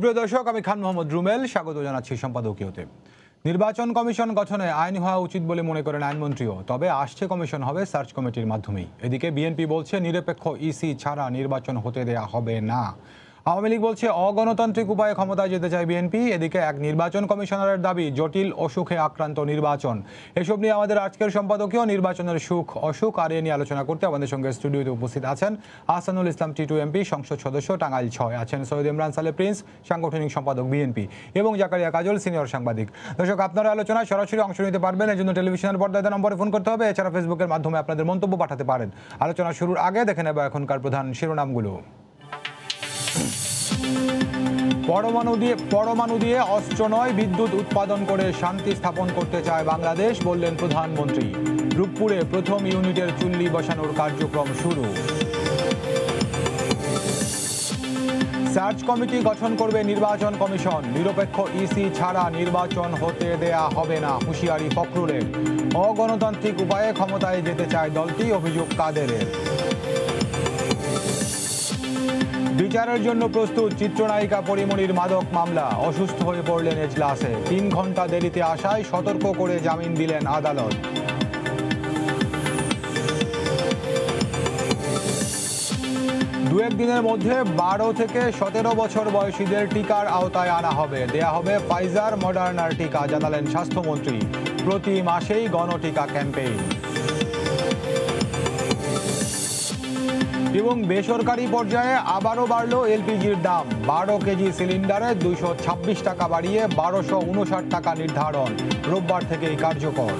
সুপ্রিয় দর্শক, আমি খান মোহাম্মদ রুমেল স্বাগত জানাচ্ছি সম্পাদকীয়তে। নির্বাচন কমিশন গঠনে আইন হওয়া উচিত বলে মনে করেন আইনমন্ত্রীও, তবে আসছে কমিশন হবে সার্চ কমিটির মাধ্যমেই। এদিকে বিএনপি বলছে নিরপেক্ষ ইসি ছাড়া নির্বাচন হতে দেয়া হবে না। আওয়ামী লীগ বলছে অগণতান্ত্রিক উপায়ে ক্ষমতায় যেতে চায় বিএনপি। এদিকে এক নির্বাচন কমিশনারের দাবি জটিল অসুখে আক্রান্ত নির্বাচন। এসব নিয়ে আমাদের আজকের সম্পাদকীয় নির্বাচনের সুখ অসুখ আর এ নিয়ে আলোচনা করতে আমাদের সঙ্গে স্টুডিওতে উপস্থিত আছেন আহসানুল ইসলাম টিটু এমপি, সংসদ সদস্য টাঙ্গাইল 6, আছেন সৈয়দ ইমরান সালে প্রিন্স, সাংগঠনিক সম্পাদক বিএনপি, এবং জাকারিয়া কাজল, সিনিয়র সাংবাদিক। দর্শক, আপনারা আলোচনায় সরাসরি অংশ নিতে পারবেন, এই জন্য টেলিভিশনের পর্দায় নম্বরে ফোন করতে হবে। এছাড়া ফেসবুকের মাধ্যমে আপনাদের মন্তব্য পাঠাতে পারেন। আলোচনা শুরুর আগে দেখে নেব এখনকার প্রধান শিরোনামগুলো। পরমাণু দিয়ে অস্ত্র নয়, বিদ্যুৎ উৎপাদন করে শান্তি স্থাপন করতে চায় বাংলাদেশ, বললেন প্রধানমন্ত্রী। রূপপুরে প্রথম ইউনিটের চুল্লি বসানোর কার্যক্রম শুরু। সার্চ কমিটি গঠন করবে নির্বাচন কমিশন। নিরপেক্ষ ইসি ছাড়া নির্বাচন হতে দেয়া হবে না, হুঁশিয়ারি ফখরুলের। অগণতান্ত্রিক উপায়ে ক্ষমতায় যেতে চায় দলটি, অভিযোগ কাদেরের। বিচারের জন্য প্রস্তুত চিত্রনায়িকা পরিমণির মাদক মামলা। অসুস্থ হয়ে পড়লেন এজলাসে, 3 ঘন্টা দেরিতে আসায় সতর্ক করে জামিন দিলেন আদালত। দু একদিনের মধ্যে 12 থেকে 17 বছর বয়সীদের টিকার আওতায় আনা হবে। দেয়া হবে ফাইজার মডার্নার টিকা, জানালেন স্বাস্থ্যমন্ত্রী। প্রতি মাসেই গণটিকা ক্যাম্পেইন। এবং বেসরকারি পর্যায়ে আবারও বাড়ল এলপিজির দাম। 12 কেজি সিলিন্ডারে 226 টাকা বাড়িয়ে 1259 টাকা নির্ধারণ, রোববার থেকেই কার্যকর।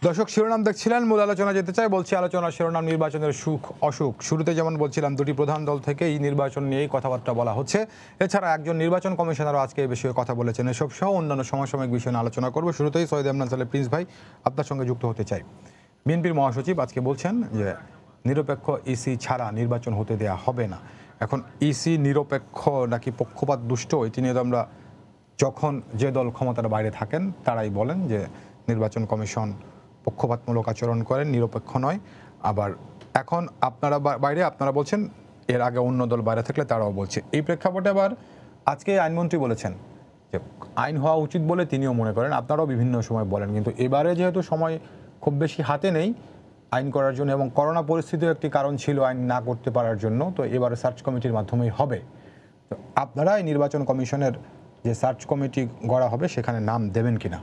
দর্শক, শিরোনাম দেখছিলেন, মূল আলোচনা যেতে চাই। বলছি আলোচনার শিরোনাম নির্বাচনের সুখ অসুখ। শুরুতে যেমন বলছিলাম, দুটি প্রধান দল থেকে এই নির্বাচন নিয়েই কথাবার্তা বলা হচ্ছে। এছাড়া একজন নির্বাচন কমিশনারও আজকে এই বিষয়ে কথা বলেছেন। এসব সহ অন্যান্য সমসাময়িক বিষয় নিয়ে আলোচনা করবো। শুরুতেই সৈয়দ ইমরান সালে প্রিন্স ভাই, আপনার সঙ্গে যুক্ত হতে চাই। বিএনপির মহাসচিব আজকে বলছেন যে নিরপেক্ষ ইসি ছাড়া নির্বাচন হতে দেয়া হবে না। এখন ইসি নিরপেক্ষ নাকি পক্ষপাত দুষ্ট, এটি নিয়ে তো আমরা, যখন যে দল ক্ষমতার বাইরে থাকেন তারাই বলেন যে নির্বাচন কমিশন পক্ষপাতমূলক আচরণ করেন, নিরপেক্ষ নয়। আবার এখন আপনারা বাইরে, আপনারা বলছেন, এর আগে অন্য দল বাইরে থাকলে তারাও বলছে। এই প্রেক্ষাপটে আবার আজকে আইনমন্ত্রী বলেছেন যে আইন হওয়া উচিত বলে তিনিও মনে করেন, আপনারাও বিভিন্ন সময় বলেন। কিন্তু এবারে যেহেতু সময় খুব বেশি হাতে নেই আইন করার জন্য, এবং করোনা পরিস্থিতিও একটি কারণ ছিল আইন না করতে পারার জন্য, তো এবারে সার্চ কমিটির মাধ্যমেই হবে। তো আপনারা এই নির্বাচন কমিশনের যে সার্চ কমিটি গড়া হবে সেখানে নাম দেবেন কিনা?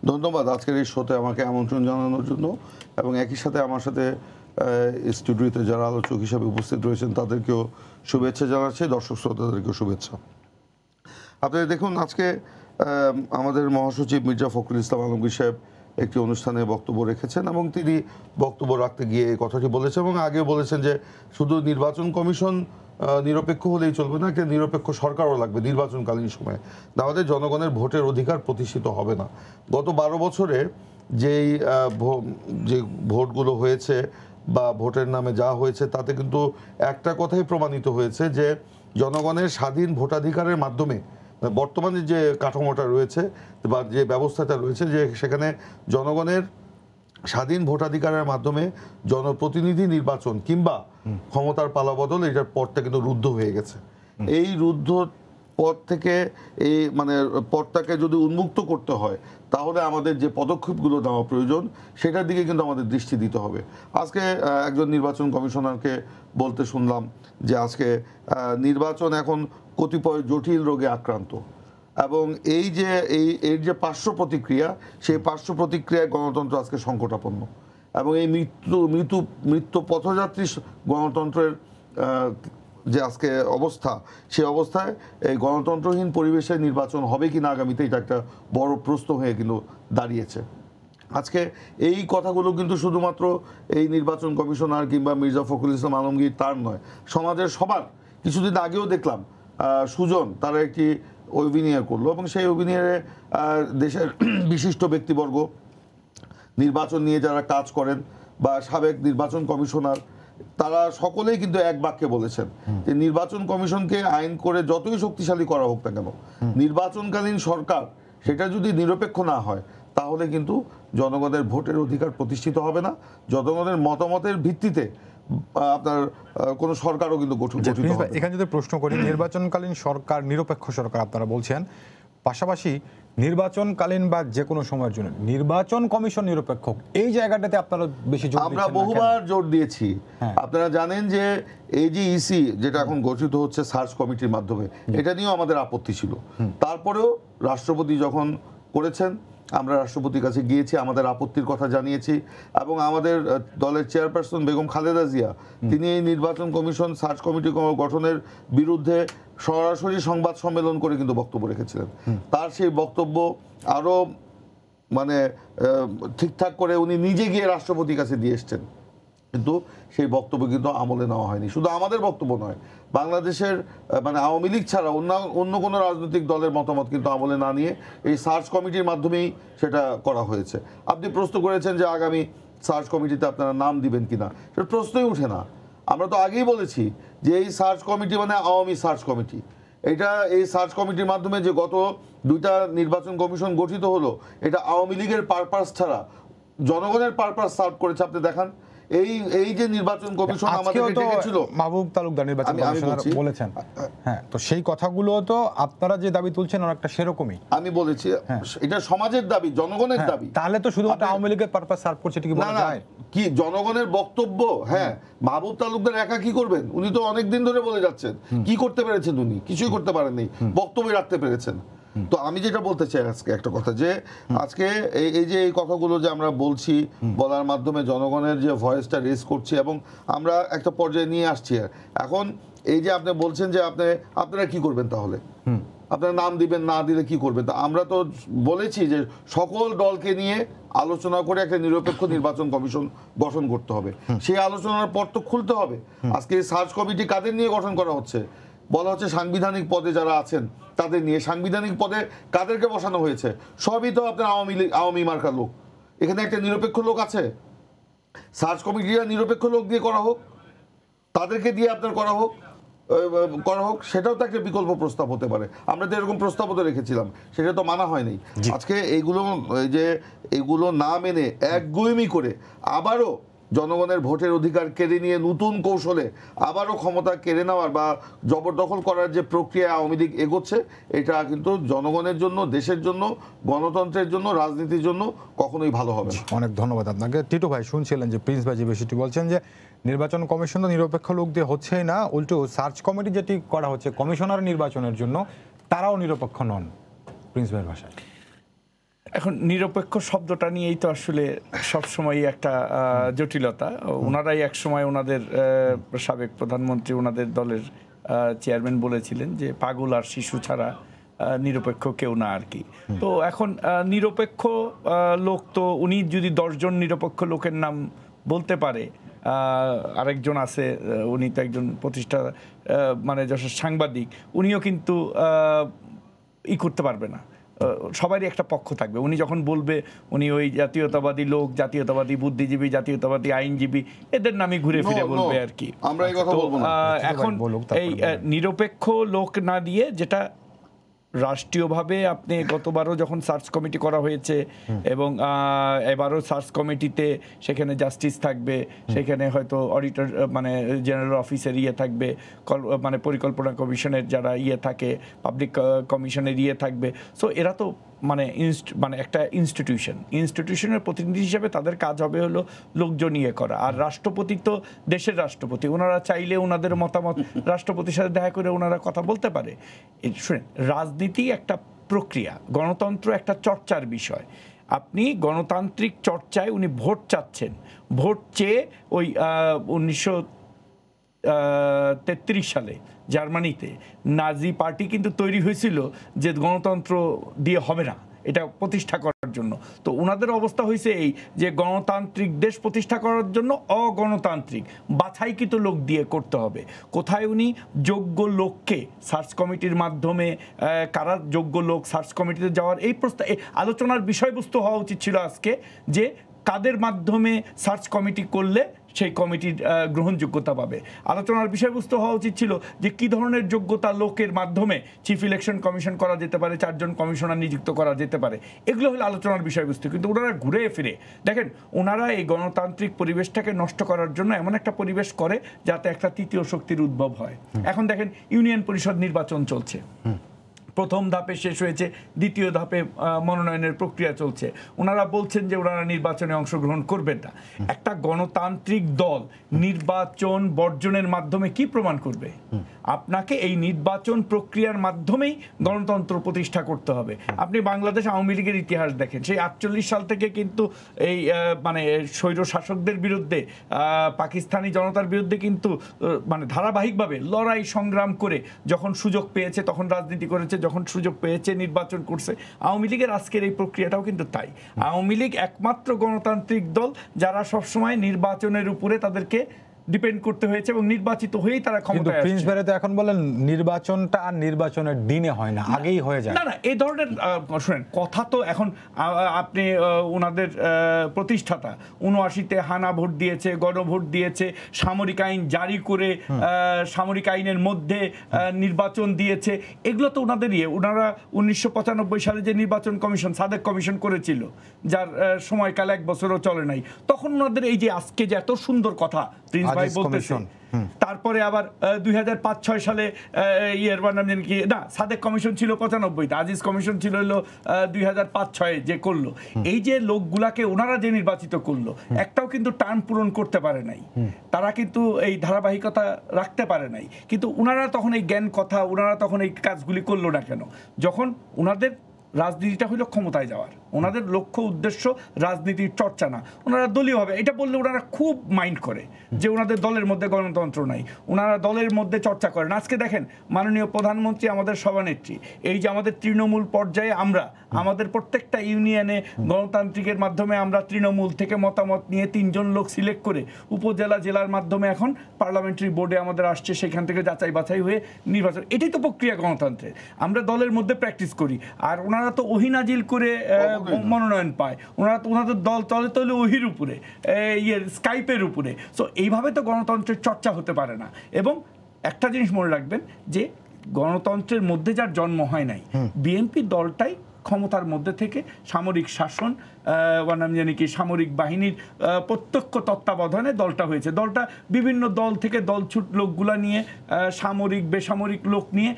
ধন্যবাদ আজকের এই শোতে আমাকে আমন্ত্রণ জানানোর জন্য, এবং একই সাথে আমার সাথে স্টুডিওতে যারা আলোচক হিসাবে উপস্থিত রয়েছেন তাদেরকেও শুভেচ্ছা জানাচ্ছি, দর্শক শ্রোতাদেরকেও শুভেচ্ছা। আপনারা দেখুন, আজকে আমাদের মহাসচিব মির্জা ফখরুল ইসলাম আলমগীর সাহেব একটি অনুষ্ঠানে বক্তব্য রেখেছেন, এবং তিনি বক্তব্য রাখতে গিয়ে এই কথাটি বলেছেন, এবং আগেও বলেছেন যে শুধু নির্বাচন কমিশন নিরপেক্ষ হলেই চলবে না, একটা নিরপেক্ষ সরকারও লাগবে নির্বাচনকালীন সময়ে। আমাদের জনগণের ভোটের অধিকার প্রতিষ্ঠিত হবে না। গত 12 বছরে যে ভোটগুলো হয়েছে বা ভোটের নামে যা হয়েছে, তাতে কিন্তু একটা কথাই প্রমাণিত হয়েছে যে জনগণের স্বাধীন ভোটাধিকারের মাধ্যমে বর্তমানে যে কাঠামোটা রয়েছে বা যে ব্যবস্থাটা রয়েছে, যে সেখানে জনগণের স্বাধীন ভোটাধিকারের মাধ্যমে জনপ্রতিনিধি নির্বাচন কিংবা ক্ষমতার পালাবদল, এটার পথটা কিন্তু রুদ্ধ হয়ে গেছে। এই রুদ্ধ পথ থেকে এই পথটাকে যদি উন্মুক্ত করতে হয়, তাহলে আমাদের যে পদক্ষেপগুলো নেওয়া প্রয়োজন সেটার দিকে কিন্তু আমাদের দৃষ্টি দিতে হবে। আজকে একজন নির্বাচন কমিশনারকে বলতে শুনলাম যে আজকে নির্বাচন এখন কতিপয় জটিল রোগে আক্রান্ত, এবং এর যে পার্শ্ব প্রতিক্রিয়া, সেই পার্শ্ব প্রতিক্রিয়ায় গণতন্ত্র আজকে সংকটাপন্ন, এবং এই মৃত্যু পথযাত্রী গণতন্ত্রের যে আজকে অবস্থা, সেই অবস্থায় এই গণতন্ত্রহীন পরিবেশে নির্বাচন হবে কি না আগামীতে, এটা একটা বড় প্রশ্ন হয়ে কিন্তু দাঁড়িয়েছে। আজকে এই কথাগুলো কিন্তু শুধুমাত্র এই নির্বাচন কমিশনার কিংবা মির্জা ফখরুল ইসলাম আলমগীর তার নয়, সমাজের সবার। কিছুদিন আগেও দেখলাম সুজন তারা একটি অভিনয় করলো, এবং সেই অভিনয়ে দেশের বিশিষ্ট ব্যক্তিবর্গ, নির্বাচন নিয়ে যারা কাজ করেন বা সাবেক নির্বাচন কমিশনার, তারা সকলেই কিন্তু এক বাক্যে বলেছেন যে নির্বাচন কমিশনকে আইন করে যতই শক্তিশালী করা হোক না কেন, নির্বাচনকালীন সরকার সেটা যদি নিরপেক্ষ না হয়, তাহলে কিন্তু জনগণের ভোটের অধিকার প্রতিষ্ঠিত হবে না। জনগণের মতামতের ভিত্তিতে আপনার কোনো সরকারও কিন্তু গঠিত প্রিন্স ভাই, হবে না। এখানে যদি প্রশ্ন করি, নির্বাচনকালীন সরকার নিরপেক্ষ সরকার আপনারা বলছেন, পাশাপাশি নির্বাচনকালীন বা যে কোনো সময়ের জন্য নির্বাচন কমিশন নিরপেক্ষ, এই জায়গাটাতে আপনারা বেশি জোর আমরা দিচ্ছেন না কেন? বহুবার জোর দিয়েছি। হ্যাঁ। আপনারা জানেন যে এই যে ইসি যেটা এখন গঠিত হচ্ছে সার্চ কমিটির মাধ্যমে, এটা নিয়েও আমাদের আপত্তি ছিল। তারপরেও রাষ্ট্রপতি যখন করেছেন, আমরা রাষ্ট্রপতির কাছে গিয়েছি, আমাদের আপত্তির কথা জানিয়েছি, এবং আমাদের দলের চেয়ারপারসন বেগম খালেদা জিয়া তিনি এই নির্বাচন কমিশন সার্চ কমিটি গঠনের বিরুদ্ধে সরাসরি সংবাদ সম্মেলন করে কিন্তু বক্তব্য রেখেছিলেন। তার সেই বক্তব্য আরো মানে ঠিকঠাক করে উনি নিজে গিয়ে রাষ্ট্রপতির কাছে দিয়ে এসছেন, কিন্তু সেই বক্তব্য কিন্তু আমলে নেওয়া হয়নি। শুধু আমাদের বক্তব্য নয়, বাংলাদেশের মানে আওয়ামী লীগ ছাড়া অন্য কোনো রাজনৈতিক দলের মতামত কিন্তু আমলে না নিয়ে এই সার্চ কমিটির মাধ্যমেই সেটা করা হয়েছে। আপনি প্রশ্ন করেছেন যে আগামী সার্চ কমিটিতে আপনারা নাম দিবেন কিনা, সেটা প্রশ্নই উঠে না। আমরা তো আগেই বলেছি যে এই সার্চ কমিটি মানে আওয়ামী সার্চ কমিটি। এই সার্চ কমিটির মাধ্যমে যে গত 2টা নির্বাচন কমিশন গঠিত হলো, এটা আওয়ামী লীগের পারপাস ছাড়া জনগণের পারপাস সার্ভ করেছে। আপনি দেখান এই যে নির্বাচন কমিশন আমাদের ডেকেছিল, মাহবুব তালুকদার নির্বাচন কমিশনার বলেছেন, হ্যাঁ, তো সেই কথাগুলো তো আপনারা যে দাবি তুলছেন অনেকটা সেরকমই। আমি বলেছি এটা সমাজের দাবি, জনগণের দাবি। তাহলে তো শুধুমাত্র আওয়ামী লীগের পারপাস সার্ভ করছে, ঠিক বলা যায়? কি জনগণের বক্তব্য? হ্যাঁ, মাহবুব তালুকদার একা কি করবেন? উনি তো অনেক দিন ধরে বলে যাচ্ছেন। কি করতে পেরেছেন উনি? কিছুই করতে পারেননি, বক্তব্য রাখতে পেরেছেন। তো আমি যেটা বলতে চাই আজকে একটা কথা, যে আজকে এই যে এই কথাগুলো যে আমরা বলছি, বলার মাধ্যমে জনগণের যে ভয়েসটা রেজ করছি এবং আমরা একটা পর্যায়ে নিয়ে আসছি। এখন এই যে আপনি বলছেন যে আপনারা কি করবেন, তাহলে আপনারা নাম দিবেন, না দিলে কি করবেন? তা আমরা তো বলেছি যে সকল দলকে নিয়ে আলোচনা করে একটা নিরপেক্ষ নির্বাচন কমিশন গঠন করতে হবে। সেই আলোচনার পর তো খুলতে হবে। আজকে সার্চ কমিটি কাদের নিয়ে গঠন করা হচ্ছে? বলা হচ্ছে সাংবিধানিক পদে যারা আছেন তাদের নিয়ে। সাংবিধানিক পদে কাদেরকে বসানো হয়েছে? সবই তো আপনার আওয়ামী মার্কা লোক। এখানে একটা নিরপেক্ষ লোক আছে? সার্চ কমিটিরা নিরপেক্ষ লোক দিয়ে করা হোক, তাদেরকে দিয়ে আপনার করা হোক, সেটাও তো একটা বিকল্প প্রস্তাব হতে পারে। আমরা তো এরকম প্রস্তাবও তো রেখেছিলাম, সেটা তো মানা হয়নি। আজকে এগুলো না মেনে একগুঁয়েমি করে আবারও জনগণের ভোটের অধিকার কেড়ে নিয়ে নতুন কৌশলে আবারও ক্ষমতা কেড়ে নেওয়ার বা জবরদখল করার যে প্রক্রিয়া আওয়ামী লীগ এগোচ্ছে, এটা কিন্তু জনগণের জন্য, দেশের জন্য, গণতন্ত্রের জন্য, রাজনীতির জন্য কখনোই ভালো হবে না। অনেক ধন্যবাদ আপনাকে। টিটু ভাই, শুনছিলেন যে প্রিন্স ভাই যে বিষয়টি বলছেন যে নির্বাচন কমিশন তো নিরপেক্ষ লোক দিয়ে হচ্ছেই না, উল্টো সার্চ কমিটি যেটি করা হচ্ছে কমিশনার নির্বাচনের জন্য, তারাও নিরপেক্ষ নন প্রিন্স ভাইয়ের ভাষায়। এখন নিরপেক্ষ শব্দটা নিয়েই তো আসলে সবসময় একটা জটিলতা। ওনারাই একসময় ওনাদের সাবেক প্রধানমন্ত্রী, ওনাদের দলের চেয়ারম্যান বলেছিলেন যে পাগল আর শিশু ছাড়া নিরপেক্ষ কেউ না আর কি। তো এখন নিরপেক্ষ লোক তো উনি যদি 10 জন নিরপেক্ষ লোকের নাম বলতে পারে, আরেকজন আছে উনি তো একজন প্রতিষ্ঠা মানে যশোর সাংবাদিক, উনিও কিন্তু করতে পারবে না। সবারই একটা পক্ষ থাকবে। উনি যখন বলবে উনি ওই জাতীয়তাবাদী লোক, জাতীয়তাবাদী বুদ্ধিজীবী, জাতীয়তাবাদী আইনজীবী, এদের নামে ঘুরে ফিরে বলবে আর কি। আমরা এই কথা বলবো না। এখন এই নিরপেক্ষ লোক না দিয়ে, যেটা রাষ্ট্রীয়ভাবে আপনি গতবারও যখন সার্চ কমিটি করা হয়েছে এবং এবারও সার্চ কমিটিতে সেখানে জাস্টিস থাকবে, সেখানে হয়তো অডিটর মানে জেনারেল অফিসের থাকবে, মানে পরিকল্পনা কমিশনের যারা থাকে, পাবলিক কমিশনের থাকবে। সো এরা তো মানে একটা ইনস্টিটিউশনের প্রতিনিধি হিসেবে তাদের কাজ হবে হলো লোকজন করা। আর রাষ্ট্রপতি তো দেশের রাষ্ট্রপতি, ওনারা চাইলে ওনাদের মতামত রাষ্ট্রপতির সাথে দেখা করে ওনারা কথা বলতে পারে। শুনেন, রাজনীতি একটা প্রক্রিয়া, গণতন্ত্র একটা চর্চার বিষয়। আপনি গণতান্ত্রিক চর্চায় উনি ভোট চাচ্ছেন, ভোট চেয়ে ওই 1933 সালে জার্মানিতে নাজি পার্টি কিন্তু তৈরি হয়েছিল যে গণতন্ত্র দিয়ে হবে না, এটা প্রতিষ্ঠা করার জন্য। তো ওনাদের অবস্থা হয়েছে এই যে গণতান্ত্রিক দেশ প্রতিষ্ঠা করার জন্য অগণতান্ত্রিক বাছাইকৃত লোক দিয়ে করতে হবে। কোথায় উনি যোগ্য লোককে সার্চ কমিটির মাধ্যমে, কারা যোগ্য লোক সার্চ কমিটিতে যাওয়ার এই আলোচনার বিষয়বস্তু হওয়া উচিত ছিল আজকে, যে কাদের মাধ্যমে সার্চ কমিটি করলে সেই কমিটির গ্রহণযোগ্যতা পাবে। আলোচনার বিষয়বস্তু হওয়া উচিত ছিল যে কি ধরনের যোগ্যতা লোকের মাধ্যমে চিফ ইলেকশন কমিশন করা যেতে পারে, 4 জন কমিশনার নিযুক্ত করা যেতে পারে, এগুলো হলো আলোচনার বিষয়বস্তু। কিন্তু ওনারা ঘুরে ফিরে দেখেন, ওনারা এই গণতান্ত্রিক পরিবেশটাকে নষ্ট করার জন্য এমন একটা পরিবেশ করে যাতে একটা তৃতীয় শক্তির উদ্ভব হয়। এখন দেখেন ইউনিয়ন পরিষদ নির্বাচন চলছে, প্রথম ধাপে শেষ হয়েছে, দ্বিতীয় ধাপে মনোনয়নের প্রক্রিয়া চলছে। ওনারা বলছেন যে ওনারা নির্বাচনে অংশগ্রহণ করবেন না। একটা গণতান্ত্রিক দল নির্বাচন বর্জনের মাধ্যমে কি প্রমাণ করবে? আপনাকে এই নির্বাচন প্রক্রিয়ার মাধ্যমেই গণতন্ত্র প্রতিষ্ঠা করতে হবে। আপনি বাংলাদেশ আওয়ামী লীগের ইতিহাস দেখেন, সেই 48 সাল থেকে কিন্তু এই মানে স্বৈর শাসকদের বিরুদ্ধে, পাকিস্তানি জনতার বিরুদ্ধে কিন্তু মানে ধারাবাহিকভাবে লড়াই সংগ্রাম করে যখন সুযোগ পেয়েছে তখন রাজনীতি করেছে, যখন সুযোগ পেয়েছে নির্বাচন করছে। আওয়ামী লীগের আজকের এই প্রক্রিয়াটাও কিন্তু তাই। আওয়ামী লীগ একমাত্র গণতান্ত্রিক দল যারা সবসময় নির্বাচনের উপরে তাদেরকে ডিপেন্ড করতে হয়েছে এবং নির্বাচিত হয়েই তারা ক্ষমতায় আসছে। প্রিন্স বেরে তো এখন বলেন নির্বাচনটা আর নির্বাচনের দিনে হয় না, আগেই হয়ে যায়। না না, এই ধরনের শুনেন কথা তো এখন আপনি ওনাদের প্রতিষ্ঠাতা 79-তে হানা ভোট দিয়েছে, গণভোট দিয়েছে, সামরিক আইন জারি করে সামরিক আইনের মধ্যে নির্বাচন দিয়েছে, এগুলো তো ওনাদেরই। ওনারা 1995 সালে যে নির্বাচন কমিশন, সাদেক কমিশন করেছিল, যার সময়কাল 1 বছরও চলে নাই, তখন ওনাদের এই যে আজকে যে এত সুন্দর কথা প্রিন্স ভাই বলতেছেন, তারপরে আবার 2005-6 সালে সাদেক কমিশন ছিল 95, আজিজ কমিশন ছিল হলো 2005-6 যে করলো। এই যে লোকগুলাকে ওনারা যে নির্বাচিত করলো, একটাও কিন্তু টার্ম পূরণ করতে পারে নাই, তারা কিন্তু এই ধারাবাহিকতা রাখতে পারে নাই। কিন্তু ওনারা তখন এই জ্ঞান কথা, ওনারা তখন এই কাজগুলি করলো না কেন? যখন ওনাদের রাজনীতিটা হইল ক্ষমতায় যাওয়ার, ওনাদের লক্ষ্য উদ্দেশ্য রাজনীতির চর্চা না। ওনারা দলীয়ভাবে এটা বললে ওনারা খুব মাইন্ড করে যে ওনাদের দলের মধ্যে গণতন্ত্র নাই, ওনারা দলের মধ্যে চর্চা করেন। আজকে দেখেন মাননীয় প্রধানমন্ত্রী, আমাদের সভানেত্রী, এই যে আমাদের তৃণমূল পর্যায়ে আমরা আমাদের প্রত্যেকটা ইউনিয়নে গণতান্ত্রিকের মাধ্যমে আমরা তৃণমূল থেকে মতামত নিয়ে 3 জন লোক সিলেক্ট করে উপজেলা জেলার মাধ্যমে এখন পার্লামেন্টারি বোর্ডে আমাদের আসছে, সেখান থেকে যাচাই বাছাই হয়ে নির্বাচন। এটাই তো প্রক্রিয়া গণতন্ত্রের। আমরা দলের মধ্যে প্র্যাকটিস করি, আর ওনারা তো ওহিনাজিল করে মনোনয়ন পায়। ওনাদের দল চলে তলে ওহির উপরে, স্কাইপের উপরে। সো এইভাবে তো গণতন্ত্রের চর্চা হতে পারে না। এবং একটা জিনিস মনে রাখবেন যে গণতন্ত্রের মধ্যে যার জন্ম হয় নাই, বিএনপি দলটাই ক্ষমতার মধ্যে থেকে সামরিক শাসন, সামরিক বাহিনীর প্রত্যক্ষ তত্ত্বাবধানে দলটা হয়েছে। দলটা বিভিন্ন দল থেকে দলছুট লোকগুলা নিয়ে, সামরিক বেসামরিক লোক নিয়ে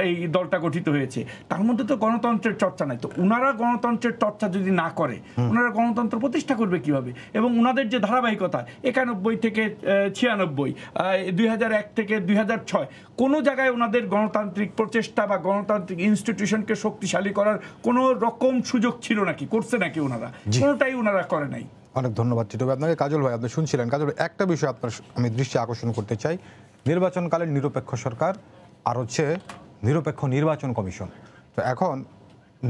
এই দলটা গঠিত হয়েছে। তার মধ্যে তো গণতন্ত্রের চর্চা নাই। তো ওনারা গণতন্ত্রের চর্চা যদি না করে, ওনারা গণতন্ত্র প্রতিষ্ঠা করবে কিভাবে? এবং ওনাদের যে ধারাবাহিকতা 91 থেকে 96, 2001 থেকে 2006, কোনো জায়গায় ওনাদের গণতান্ত্রিক প্রচেষ্টা বা গণতান্ত্রিক ইনস্টিটিউশনকে শক্তিশালী করার কোনো রকম সুযোগ ছিল নাকি? করছে নাকি ওনারা? কোনোটাই ওনারা করে নাই। অনেক ধন্যবাদ টিটু ভাই আপনাকে। কাজল ভাই, আপনি শুনছিলেন। কাজল, একটা বিষয় আপনার আমি দৃষ্টি আকর্ষণ করতে চাই। নির্বাচনকালীন নিরপেক্ষ সরকার আর হচ্ছে নিরপেক্ষ নির্বাচন কমিশন। তো এখন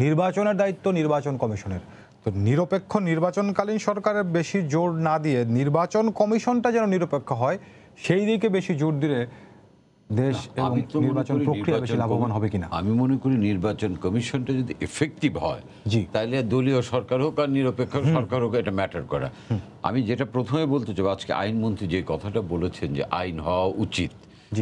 নির্বাচনের দায়িত্ব নির্বাচন কমিশনের। তো নিরপেক্ষ নির্বাচনকালীন সরকারের বেশি জোর না দিয়ে নির্বাচন কমিশনটা যেন নিরপেক্ষ হয়, সেই দিকে বেশি জোর দিলে দেশ এবং নির্বাচন প্রক্রিয়া বেশি লাভবান হবে কিনা? আমি মনে করি নির্বাচন কমিশনটা যদি এফেক্টিভ হয়, তাহলে দলীয় সরকার হোক আর নিরপেক্ষ সরকার হোক, এটা ম্যাটার করে। আমি যেটা প্রথমে বলতে চাই, আজকে আইনমন্ত্রী যে কথাটা বলেছেন যে আইন হওয়া উচিত,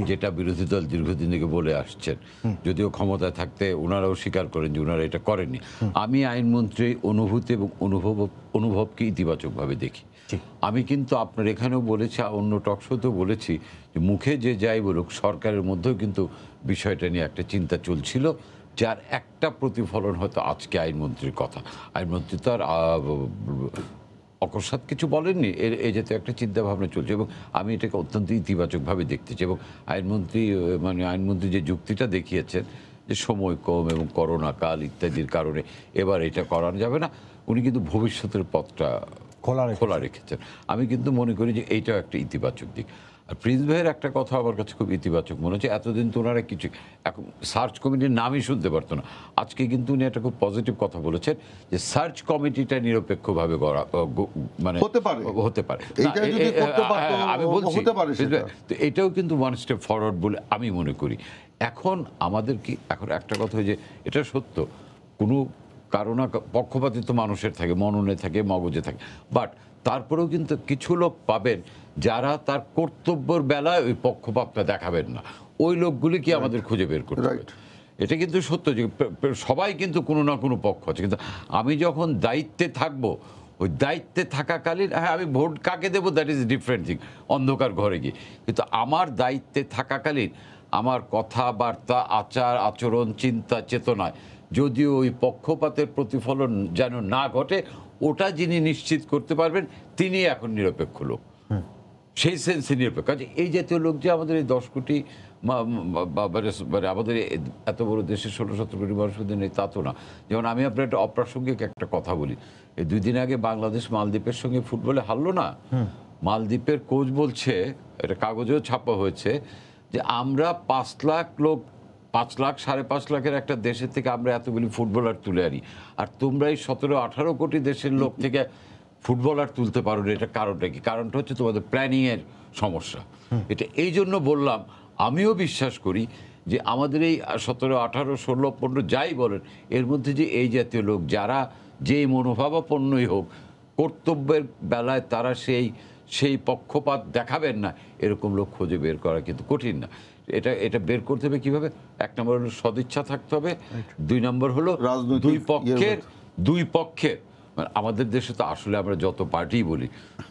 যেটা বিরোধী দল দীর্ঘদিন থেকে বলে আসছেন, যদিও ক্ষমতায় থাকতে ওনারাও স্বীকার করেন যে ওনারা এটা করেননি। আমি আইনমন্ত্রী অনুভূতি এবং অনুভবকে ইতিবাচকভাবে দেখি। আমি কিন্তু আপনার এখানেও বলেছি, অন্য টকশোতেও বলেছি যে মুখে যে যাই বলুক, সরকারের মধ্যেও কিন্তু বিষয়টা নিয়ে একটা চিন্তা চলছিল, যার একটা প্রতিফলন হয়তো আজকে আইনমন্ত্রীর কথা। আইনমন্ত্রী তো আর অকস্মাৎ কিছু বলেননি, এই জাতীয় একটা চিন্তা ভাবনা চলছে এবং আমি এটাকে অত্যন্ত ইতিবাচকভাবে দেখতেছি। এবং আইনমন্ত্রী যে যুক্তিটা দেখিয়েছেন যে সময় কম এবং করোনা কাল ইত্যাদির কারণে এবার এটা করানো যাবে না, উনি কিন্তু ভবিষ্যতের পথটা খোলা রেখেছেন। আমি কিন্তু মনে করি যে এইটাও একটা ইতিবাচক দিক। আর প্রিন্স ভাইয়ের একটা কথা আমার কাছে খুব ইতিবাচক মনে হচ্ছে, এতদিন তো ওনারা কিছু এখন সার্চ কমিটির নামই শুনতে পারতো না, আজকে কিন্তু উনি একটা খুব পজিটিভ কথা বলেছেন যে সার্চ কমিটিটা নিরপেক্ষভাবে হতে পারে। আমি বলছি তো এটাও কিন্তু ওয়ান স্টেপ ফরওয়ার্ড বলে আমি মনে করি। এখন আমাদের কি এখন একটা কথা যে এটা সত্য, কোনো কারণ পক্ষপাতিত্ব মানুষের থাকে, মননে থাকে, মগজে থাকে, বাট তারপরেও কিন্তু কিছু লোক পাবেন যারা তার কর্তব্যের বেলায় ওই পক্ষপাতটা দেখাবেন না, ওই লোকগুলি কি আমাদের খুঁজে বের করতে হবে। এটা কিন্তু সত্য যে সবাই কিন্তু কোনো না কোনো পক্ষ আছে, কিন্তু আমি যখন দায়িত্বে থাকবো, ওই দায়িত্বে থাকাকালীন, হ্যাঁ আমি ভোট কাকে দেবো দ্যাট ইজ ডিফারেন্ট থিং, অন্ধকার ঘরে গিয়ে, কিন্তু আমার দায়িত্বে থাকাকালীন আমার কথাবার্তা, আচার আচরণ, চিন্তা চেতনায় যদিও ওই পক্ষপাতের প্রতিফলন যেন না ঘটে, ওটা যিনি নিশ্চিত করতে পারবেন তিনি এখন নিরপেক্ষ লোক, সেই সেন্সে নিরপেক্ষ। এই জাতীয় লোক যে আমাদের এই 10 কোটি মানে আমাদের এত বড় দেশের 16-17 কোটি মানুষ মধ্যে নেই তা তো না। যেমন আমি আপনার একটা অপ্রাসঙ্গিক একটা কথা বলি, এই 2 দিন আগে বাংলাদেশ মালদ্বীপের সঙ্গে ফুটবলে হারলো না, মালদ্বীপের কোচ বলছে, এটা কাগজেও ছাপা হয়েছে, যে আমরা 5 লাখ লোক, 5 লাখ 5.5 লাখের একটা দেশের থেকে আমরা এতগুলি ফুটবলার তুলে আনি, আর তোমরা এই 17-18 কোটি দেশের লোক থেকে ফুটবলার তুলতে পারো না। এটা কারণটা কি? কারণটা হচ্ছে তোমাদের প্ল্যানিং এর সমস্যা। এটা এই জন্য বললাম, আমিও বিশ্বাস করি যে আমাদের এই 17, 18, 16, 15 যাই বলেন, এর মধ্যে যে এই জাতীয় লোক যারা যেই মনোভাবাপন্নই হোক, কর্তব্যের বেলায় তারা সেই পক্ষপাত দেখাবেন না, এরকম লোক খুঁজে বের করা কিন্তু কঠিন না। এটা বের করতে হবে কিভাবে? 1 নম্বর হলো সদিচ্ছা থাকতে হবে, 2 নম্বর হলো দুই পক্ষের মানে আমাদের দেশে তো আসলে আমরা যত পার্টি বলি,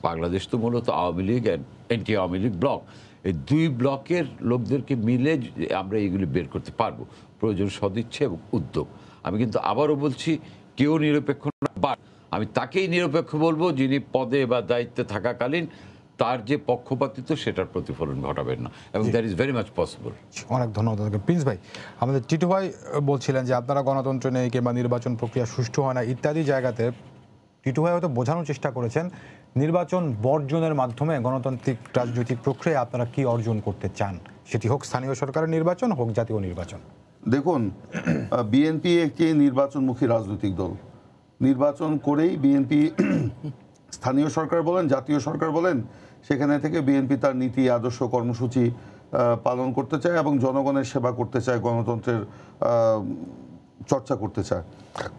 বাংলাদেশ তো মূলত আওয়ামী লীগ অ্যান্টি আওয়ামী লীগ ব্লক, এই 2 ব্লকের লোকদেরকে মিলে আমরা এইগুলি বের করতে পারবো, প্রয়োজন সদিচ্ছা এবং উদ্যোগ। আমি কিন্তু আবারও বলছি, কেউ নিরপেক্ষ না, বা আমি তাকেই নিরপেক্ষ বলবো যিনি পদে বা দায়িত্বে থাকাকালীন তার যে পক্ষপাতিত্ব সেটার প্রতিফলন ঘটাবেন না, এবং that is very much possible. অনেক ধন্যবাদ। প্রিন্স ভাই, আমাদের টিটু ভাই বলছিলেন যে আপনারা গণতন্ত্র নেই কিংবা নির্বাচন প্রক্রিয়া সুষ্ঠু হয় না ইত্যাদি জায়গাতে টিটু ভাই হয়তো বোঝানোর চেষ্টা করেছেন নির্বাচন বর্জনের মাধ্যমে গণতান্ত্রিক রাজনৈতিক প্রক্রিয়ায় আপনারা কি অর্জন করতে চান, সেটি হোক স্থানীয় সরকারের নির্বাচন, হোক জাতীয় নির্বাচন। দেখুন, বিএনপি একটি নির্বাচনমুখী রাজনৈতিক দল, নির্বাচন করেই বিএনপি স্থানীয় সরকার বলেন, জাতীয় সরকার বলেন, সেখানে থেকে বিএনপি তার নীতি, আদর্শ, কর্মসূচি পালন করতে চায় এবং জনগণের সেবা করতে চায়, গণতন্ত্রের চর্চা করতে চায়।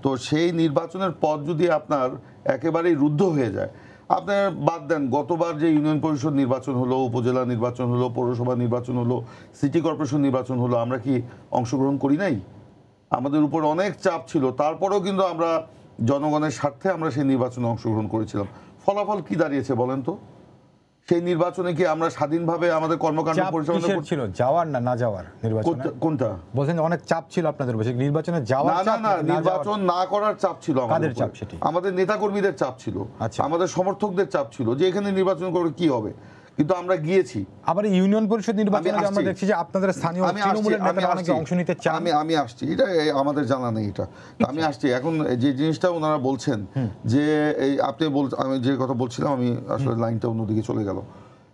তো সেই নির্বাচনের পথ যদি আপনার একেবারেই রুদ্ধ হয়ে যায়, আপনার বাদ দেন গতবার যে ইউনিয়ন পরিষদ নির্বাচন হলো, উপজেলা নির্বাচন হলো, পৌরসভা নির্বাচন হলো, সিটি কর্পোরেশন নির্বাচন হলো, আমরা কি অংশগ্রহণ করি নাই? আমাদের উপর অনেক চাপ ছিল, তারপরেও কিন্তু আমরা জনগণের স্বার্থে আমরা সেই নির্বাচনে অংশগ্রহণ করেছিলাম। ফলাফল কি দাঁড়িয়েছে বলেন তো? সেই নির্বাচনে কি আমরা স্বাধীনভাবে আমাদের কর্মকাণ্ড পরিচালনা ছিল, যাওয়ার না যাওয়ার নির্বাচনে? কোনটা বলছেন অনেক চাপ ছিল আপনাদের উপর, নির্বাচনে যাওয়ার না, নির্বাচন না করার চাপ ছিল আমাদের। আমাদের নেতাকর্মীদের চাপ ছিল, আমাদের সমর্থকদের চাপ ছিল যে এখানে নির্বাচন করে কি হবে, কিন্তু আমরা গিয়েছি। আবার ইউনিয়ন পরিষদ নির্বাচনে আমরা দেখছি যে আপনাদের স্থানীয় তৃণমূলের নেতারা অনেকে অংশ নিতে চান। আমি আসছি, এটা আমাদের জানা নেই এটা, আমি আসছি। এখন যে জিনিসটা ওনারা বলছেন যে এই আপনি আমি যে কথা বলছিলাম, আমি আসলে লাইনটা অন্যদিকে চলে গেল,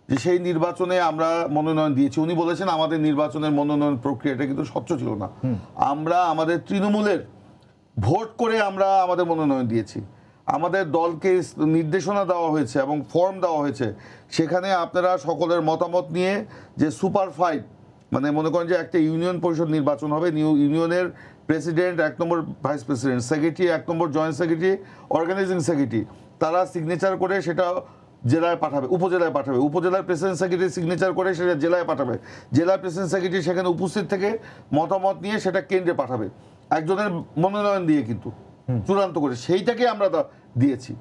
যে সেই নির্বাচনে আমরা মনোনয়ন দিয়েছি। উনি বলেছেন আমাদের নির্বাচনের মনোনয়ন প্রক্রিয়াটা কিন্তু স্বচ্ছ ছিল না। আমরা আমাদের তৃণমূলের ভোট করে আমরা আমাদের মনোনয়ন দিয়েছি, আমাদের দলকে নির্দেশনা দেওয়া হয়েছে এবং ফর্ম দেওয়া হয়েছে, সেখানে আপনারা সকলের মতামত নিয়ে যে সুপার ফাইভ, মানে মনে করেন যে একটা ইউনিয়ন পরিষদ নির্বাচন হবে, ইউনিয়নের প্রেসিডেন্ট, 1 নম্বর ভাইস প্রেসিডেন্ট, সেক্রেটারি, 1 নম্বর জয়েন্ট সেক্রেটারি, অর্গানাইজিং সেক্রেটারি, তারা সিগনেচার করে সেটা জেলায় পাঠাবে, উপজেলায় পাঠাবে, উপজেলার প্রেসিডেন্ট সেক্রেটারি সিগনেচার করে সেটা জেলায় পাঠাবে, জেলার প্রেসিডেন্ট সেক্রেটারি সেখানে উপস্থিত থেকে মতামত নিয়ে সেটা কেন্দ্রে পাঠাবে, একজনের মনোনয়ন দিয়ে কিন্তু চূড়ান্ত করে সেইটাকে আমরা দিয়েছি।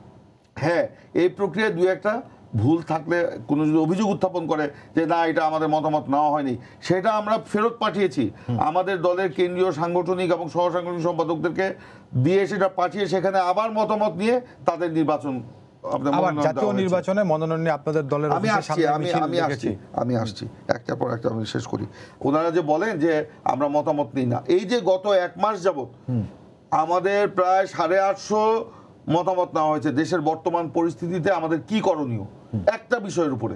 হ্যাঁ, এই প্রক্রিয়ায় 2-1টা ভুল থাকলে, কোনো যদি অভিযোগ উত্থাপন করে যে না এটা আমাদের মতামত নেওয়া হয়নি, সেটা আমরা ফেরত পাঠিয়েছি আমাদের দলের কেন্দ্রীয় সাংগঠনিক এবং সহসাংগঠনিক সম্পাদকদেরকে দিয়ে, সেটা পাঠিয়ে সেখানে আবার মতামত নিয়ে তাদের নির্বাচন জাতীয় নির্বাচনে মনোনয়ন নিয়ে আপনাদের দলের আমি আসছি একটার পর একটা আমি শেষ করি। ওনারা যে বলেন যে আমরা মতামত নিই না, এই যে গত 1 মাস যাবত আমাদের প্রায় 850 মতামত নেওয়া হয়েছে দেশের বর্তমান পরিস্থিতিতে আমাদের কি করণীয় একটা বিষয়ের উপরে।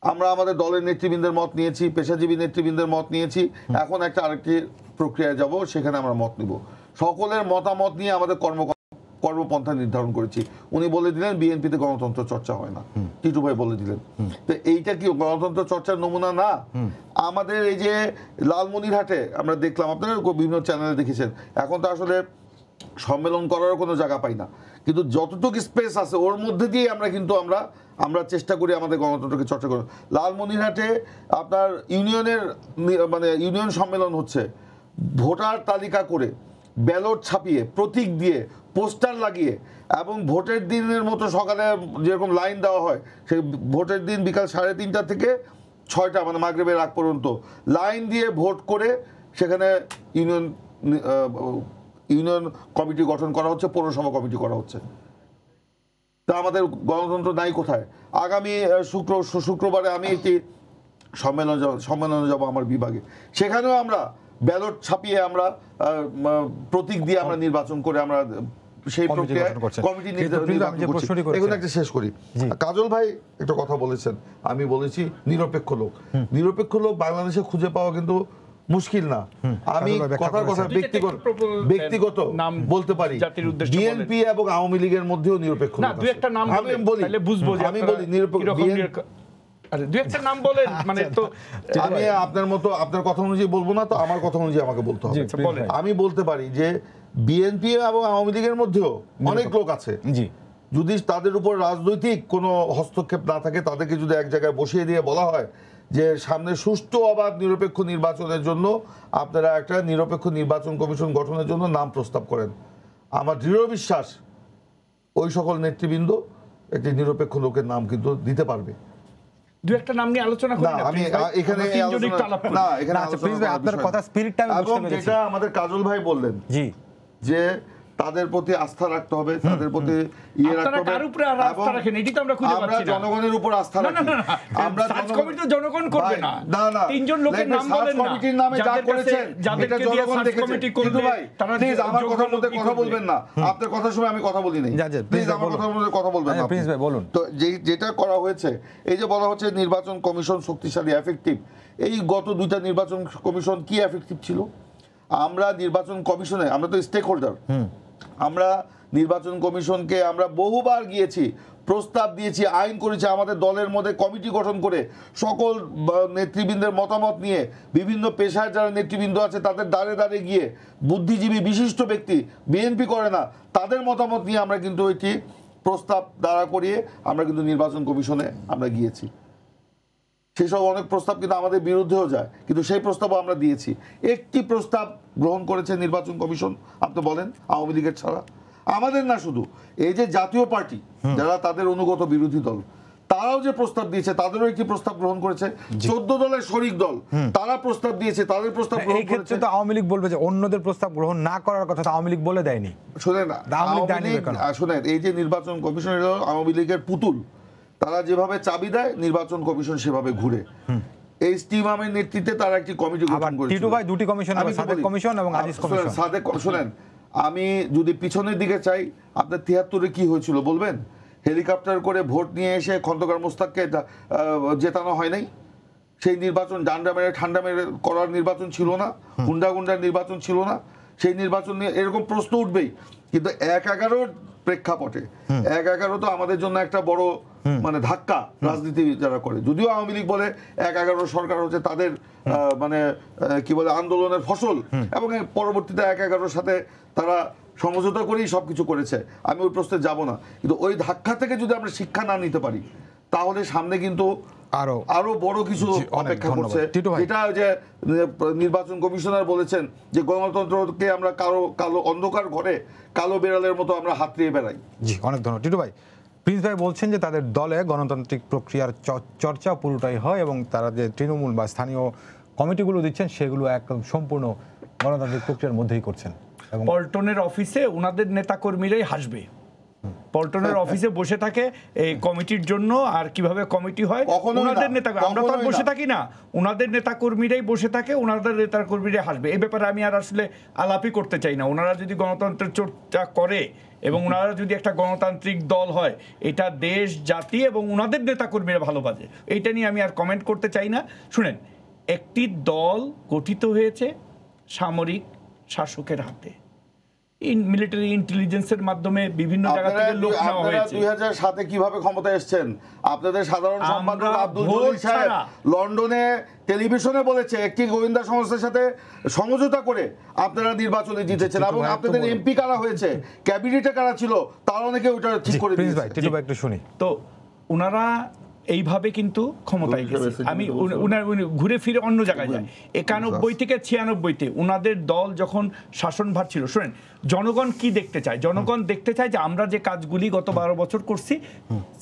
আমরা আমাদের দলের নেতৃবৃন্দের মত নিয়েছি, পেশাজীবী নেতৃবৃন্দের মত নিয়েছি, এখন আরেকটি প্রক্রিয়ায় যাব, সেখানে আমরা মত নিব। সকলের মতামত নিয়ে আমাদের কর্মপন্থা নির্ধারণ করেছি। উনি বলে দিলেন বিএনপিতে গণতন্ত্র চর্চা হয় না, টিটু ভাই বলে দিলেন। তো এইটা কি গণতন্ত্র চর্চার নমুনা না? আমাদের এই যে লালমনিরহাটে আমরা দেখলাম, আপনারা বিভিন্ন চ্যানেলে দেখেছেন, এখন তো আসলে সম্মেলন করারও কোনো জায়গা পাই না, কিন্তু যতটুকু স্পেস আছে ওর মধ্যে দিয়ে আমরা চেষ্টা করি আমাদের গণতন্ত্রকে চর্চা করি। লালমনিরহাটে আপনার ইউনিয়ন সম্মেলন হচ্ছে, ভোটার তালিকা করে ব্যালট ছাপিয়ে প্রতীক দিয়ে পোস্টার লাগিয়ে এবং ভোটের দিনের মতো সকালে যেরকম লাইন দেওয়া হয় সেই ভোটের দিন বিকাল 3:30 থেকে 6টা মানে মাগরিবের আগ পর্যন্ত লাইন দিয়ে ভোট করে সেখানে ইউনিয়ন কমিটি গঠন করা হচ্ছে, পৌরসভা কমিটি করা হচ্ছে। তা আমাদের গণতন্ত্র নাই কোথায়? আগামী শুক্রবারে আমি একটি সম্মেলনে যাব আমার বিভাগে, সেখানেও আমরা ব্যালট ছাপিয়ে আমরা প্রতীক দিয়ে আমরা নির্বাচন করে আমরা সেই প্রক্রিয়ায় কমিটি এগুলো একটা শেষ করি। কাজল ভাই একটা কথা বলেছেন, আমি বলেছি নিরপেক্ষ লোক। নিরপেক্ষ লোক বাংলাদেশে খুঁজে পাওয়া কিন্তু মুশকিল না। আমি কথার কথা ব্যক্তিগত বলতে পারি, বিএনপি এবং আওয়ামী লীগের মধ্যেও নিরপেক্ষ লোক আছে। আমি বলি নিরপেক্ষ আমি আপনার মতো আপনার কথা অনুযায়ী বলবো না, তো আমার কথা অনুযায়ী আমাকে বলতে হবে। আমি বলতে পারি যে বিএনপি এবং আওয়ামী লীগের মধ্যেও অনেক লোক আছে, যদি তাদের উপর রাজনৈতিক কোনো হস্তক্ষেপ না থাকে, তাদেরকে যদি এক জায়গায় বসিয়ে দিয়ে বলা হয় যে সামনে সুষ্ঠু অবাধ নিরপেক্ষ নির্বাচনের জন্য আপনারা একটা নিরপেক্ষ নির্বাচন কমিশন গঠনের জন্য নাম প্রস্তাব করেন, আমার দৃঢ় বিশ্বাস ওই সকল নেতৃবৃন্দ একটি নিরপেক্ষ লোকের নাম কিন্তু দিতে পারবে। দু একটা নাম নিয়ে আলোচনা করি না, আমি এখানে না এখানে আপনার কথা স্পিরিটটা আমি বুঝতে পেরেছি। যেটা আমাদের কাজল ভাই বললেন জি, যে তাদের প্রতি আস্থা রাখতে হবে, তাদের প্রতি রাখতে হবে। কার উপরে আস্থা রাখেন এটি তো আমরা খুঁজে পাচ্ছি না। আমরা জনগণের উপর আস্থা রাখি। আমরা সার্চ কমিটি তো জনগণ করবে না। না না, তিনজন লোকের নাম বলেন না, কমিটির নামে যা করেছেন এটা জনগণ দেখেছে। কিন্তু ভাই প্লিজ আমার কথার মধ্যে কথা বলবেন না, আপনার কথার সময় আমি কথা বলি নাই, প্লিজ আমার কথার মধ্যে কথা বলবেন না প্লিজ ভাই বলুন। তো যেটা করা হয়েছে, এই যে বলা হচ্ছে নির্বাচন কমিশন শক্তিশালী এফেক্টিভ, এই গত দুইটা নির্বাচন কমিশন কি এফেক্টিভ ছিল? আমরা নির্বাচন কমিশনে আমরা তো স্টেক হোল্ডার, আমরা নির্বাচন কমিশনকে আমরা বহুবার গিয়েছি, প্রস্তাব দিয়েছি, আইন করেছি, আমাদের দলের মধ্যে কমিটি গঠন করে সকল নেতৃবৃন্দের মতামত নিয়ে বিভিন্ন পেশায় যারা নেতৃবৃন্দ আছে তাদের দ্বারে দ্বারে গিয়ে বুদ্ধিজীবী বিশিষ্ট ব্যক্তি, বিএনপি করে না, তাদের মতামত নিয়ে আমরা কিন্তু এটি প্রস্তাব দাঁড়া করিয়ে আমরা কিন্তু নির্বাচন কমিশনে আমরা গিয়েছি। সেসব অনেক প্রস্তাব কিন্তু আমাদের বিরুদ্ধেও যায়, কিন্তু সেই প্রস্তাবও আমরা দিয়েছি। একটি প্রস্তাব গ্রহণ করেছে নির্বাচন কমিশন, আপনি বলেন, আওয়ামী লীগের ছাড়া। আমাদের না, শুধু এই যে জাতীয় পার্টি যারা তাদের অনুগত বিরোধী দল, তারাও যে প্রস্তাব দিয়েছে তাদেরও একটি প্রস্তাব গ্রহণ করেছে। 14 দলের শরিক দল তারা প্রস্তাব দিয়েছে, তাদের প্রস্তাব গ্রহণ করেছে। তো আওয়ামী লীগ বলবে যে অন্যদের প্রস্তাব গ্রহণ না করার কথা আওয়ামী লীগ বলে দেয়নি। শুনেন শুনেন, এই যে নির্বাচন কমিশন আওয়ামী লীগের পুতুল, তারা যেভাবে চাবি দেয় নির্বাচন কমিশন সেভাবে ঘুরে। এই ইমামের নেতৃত্বে তারা একটি কমিটি গঠন করেছে। টিটু ভাই দুটি কমিশন, সাদেক কমিশন এবং আজিজ কমিশন। সাদেক, শুনেন, আমি যদি পিছনের দিকে চাই, আপনার 73-এ কি হয়েছিল বলবেন? হেলিকপ্টার করে ভোট নিয়ে এসে খন্দকার মোস্তাককে জেতানো হয় নাই? সেই নির্বাচন ডান্ডা মেরে ঠান্ডা মেরে করার নির্বাচন ছিল না, গুন্ডার নির্বাচন ছিল না? সেই নির্বাচন নিয়ে এরকম প্রশ্ন উঠবেই। কিন্তু 1/11 প্রেক্ষাপটে 1/11 তো আমাদের জন্য একটা বড় মানে ধাক্কা রাজনীতি যারা করে। যদিও আওয়ামী লীগ বলে 1/11 সরকার হচ্ছে তাদের মানে কি বলে আন্দোলনের ফসল, এবং পরবর্তীতে 1/11 সাথে তারা সমঝোতা করেই সবকিছু করেছে, আমি ওই প্রশ্নে যাব না। কিন্তু ওই ধাক্কা থেকে যদি আমরা শিক্ষা না নিতে পারি, তাহলে সামনে কিন্তু আরো বড় কিছু অপেক্ষা করছে। এটা যে নির্বাচন কমিশনার বলেছেন যে গণতন্ত্রকে আমরা কালো অন্ধকার ঘরে কালো বেড়ালের মতো আমরা হাতড়িয়ে বেড়াই। জি, অনেক ধন্যবাদ টিটু ভাই। প্রিন্স ভাই বলছেন যে তাদের দলে গণতান্ত্রিক প্রক্রিয়ার চর্চা পুরোটাই হয়, এবং তারা যে তৃণমূল বা স্থানীয় কমিটিগুলো দিচ্ছেন সেগুলো একদম সম্পূর্ণ গণতান্ত্রিক প্রক্রিয়ার মধ্যেই করছেন। পল্টনের অফিসে ওনাদের নেতাকর্মীরাই হাসবে, পল্টনের অফিসে বসে থাকে এই কমিটির জন্য, আর কিভাবে কমিটি হয় ওনাদের নেতা, আমরা তো বসে থাকি না, ওনাদের নেতা কর্মীরাই বসে থাকে, ওনাদের নেতা কর্মীরাই হাসবে। এই ব্যাপারে আমি আর আসলে আলাপই করতে চাই না। ওনারা যদি গণতন্ত্রের চর্চা করে এবং ওনারা যদি একটা গণতান্ত্রিক দল হয়, এটা দেশ জাতি এবং ওনাদের নেতা কর্মীরা ভালোবাসে, এইটা নিয়ে আমি আর কমেন্ট করতে চাই না। শুনেন, একটি দল গঠিত হয়েছে সামরিক শাসকের হাতে, মিলিটারি ইন্টেলিজেন্সের মাধ্যমে বিভিন্ন জায়গা থেকে লোক নেওয়া হয়েছে। 2007-এ কিভাবে ক্ষমতায় এসেছেন? আপনাদের সাধারণ সম্পাদক আব্দুল জলিল সাহেব লন্ডনে টেলিভিশনে বলেছে একটি গোয়েন্দা সংস্থার সাথে সমঝোতা করে আপনারা নির্বাচনে জিতেছেন, এবং আপনাদের এমপি কারা হয়েছে, ক্যাবিনেটে কারা ছিল, তার অনেকে ওটা ঠিক করে দিয়েছে। টিটু ভাই একটু শুনি। তো ওনারা এইভাবে কিন্তু ক্ষমতায় গেছে। আমি উনি ঘুরে ফিরে অন্য জায়গায় যাই। 91 থেকে 96-তে ওনাদের দল যখন শাসনভার ছিল, শুনেন, জনগণ কি দেখতে চায়? জনগণ দেখতে চায় যে আমরা যে কাজগুলি গত 12 বছর করছি,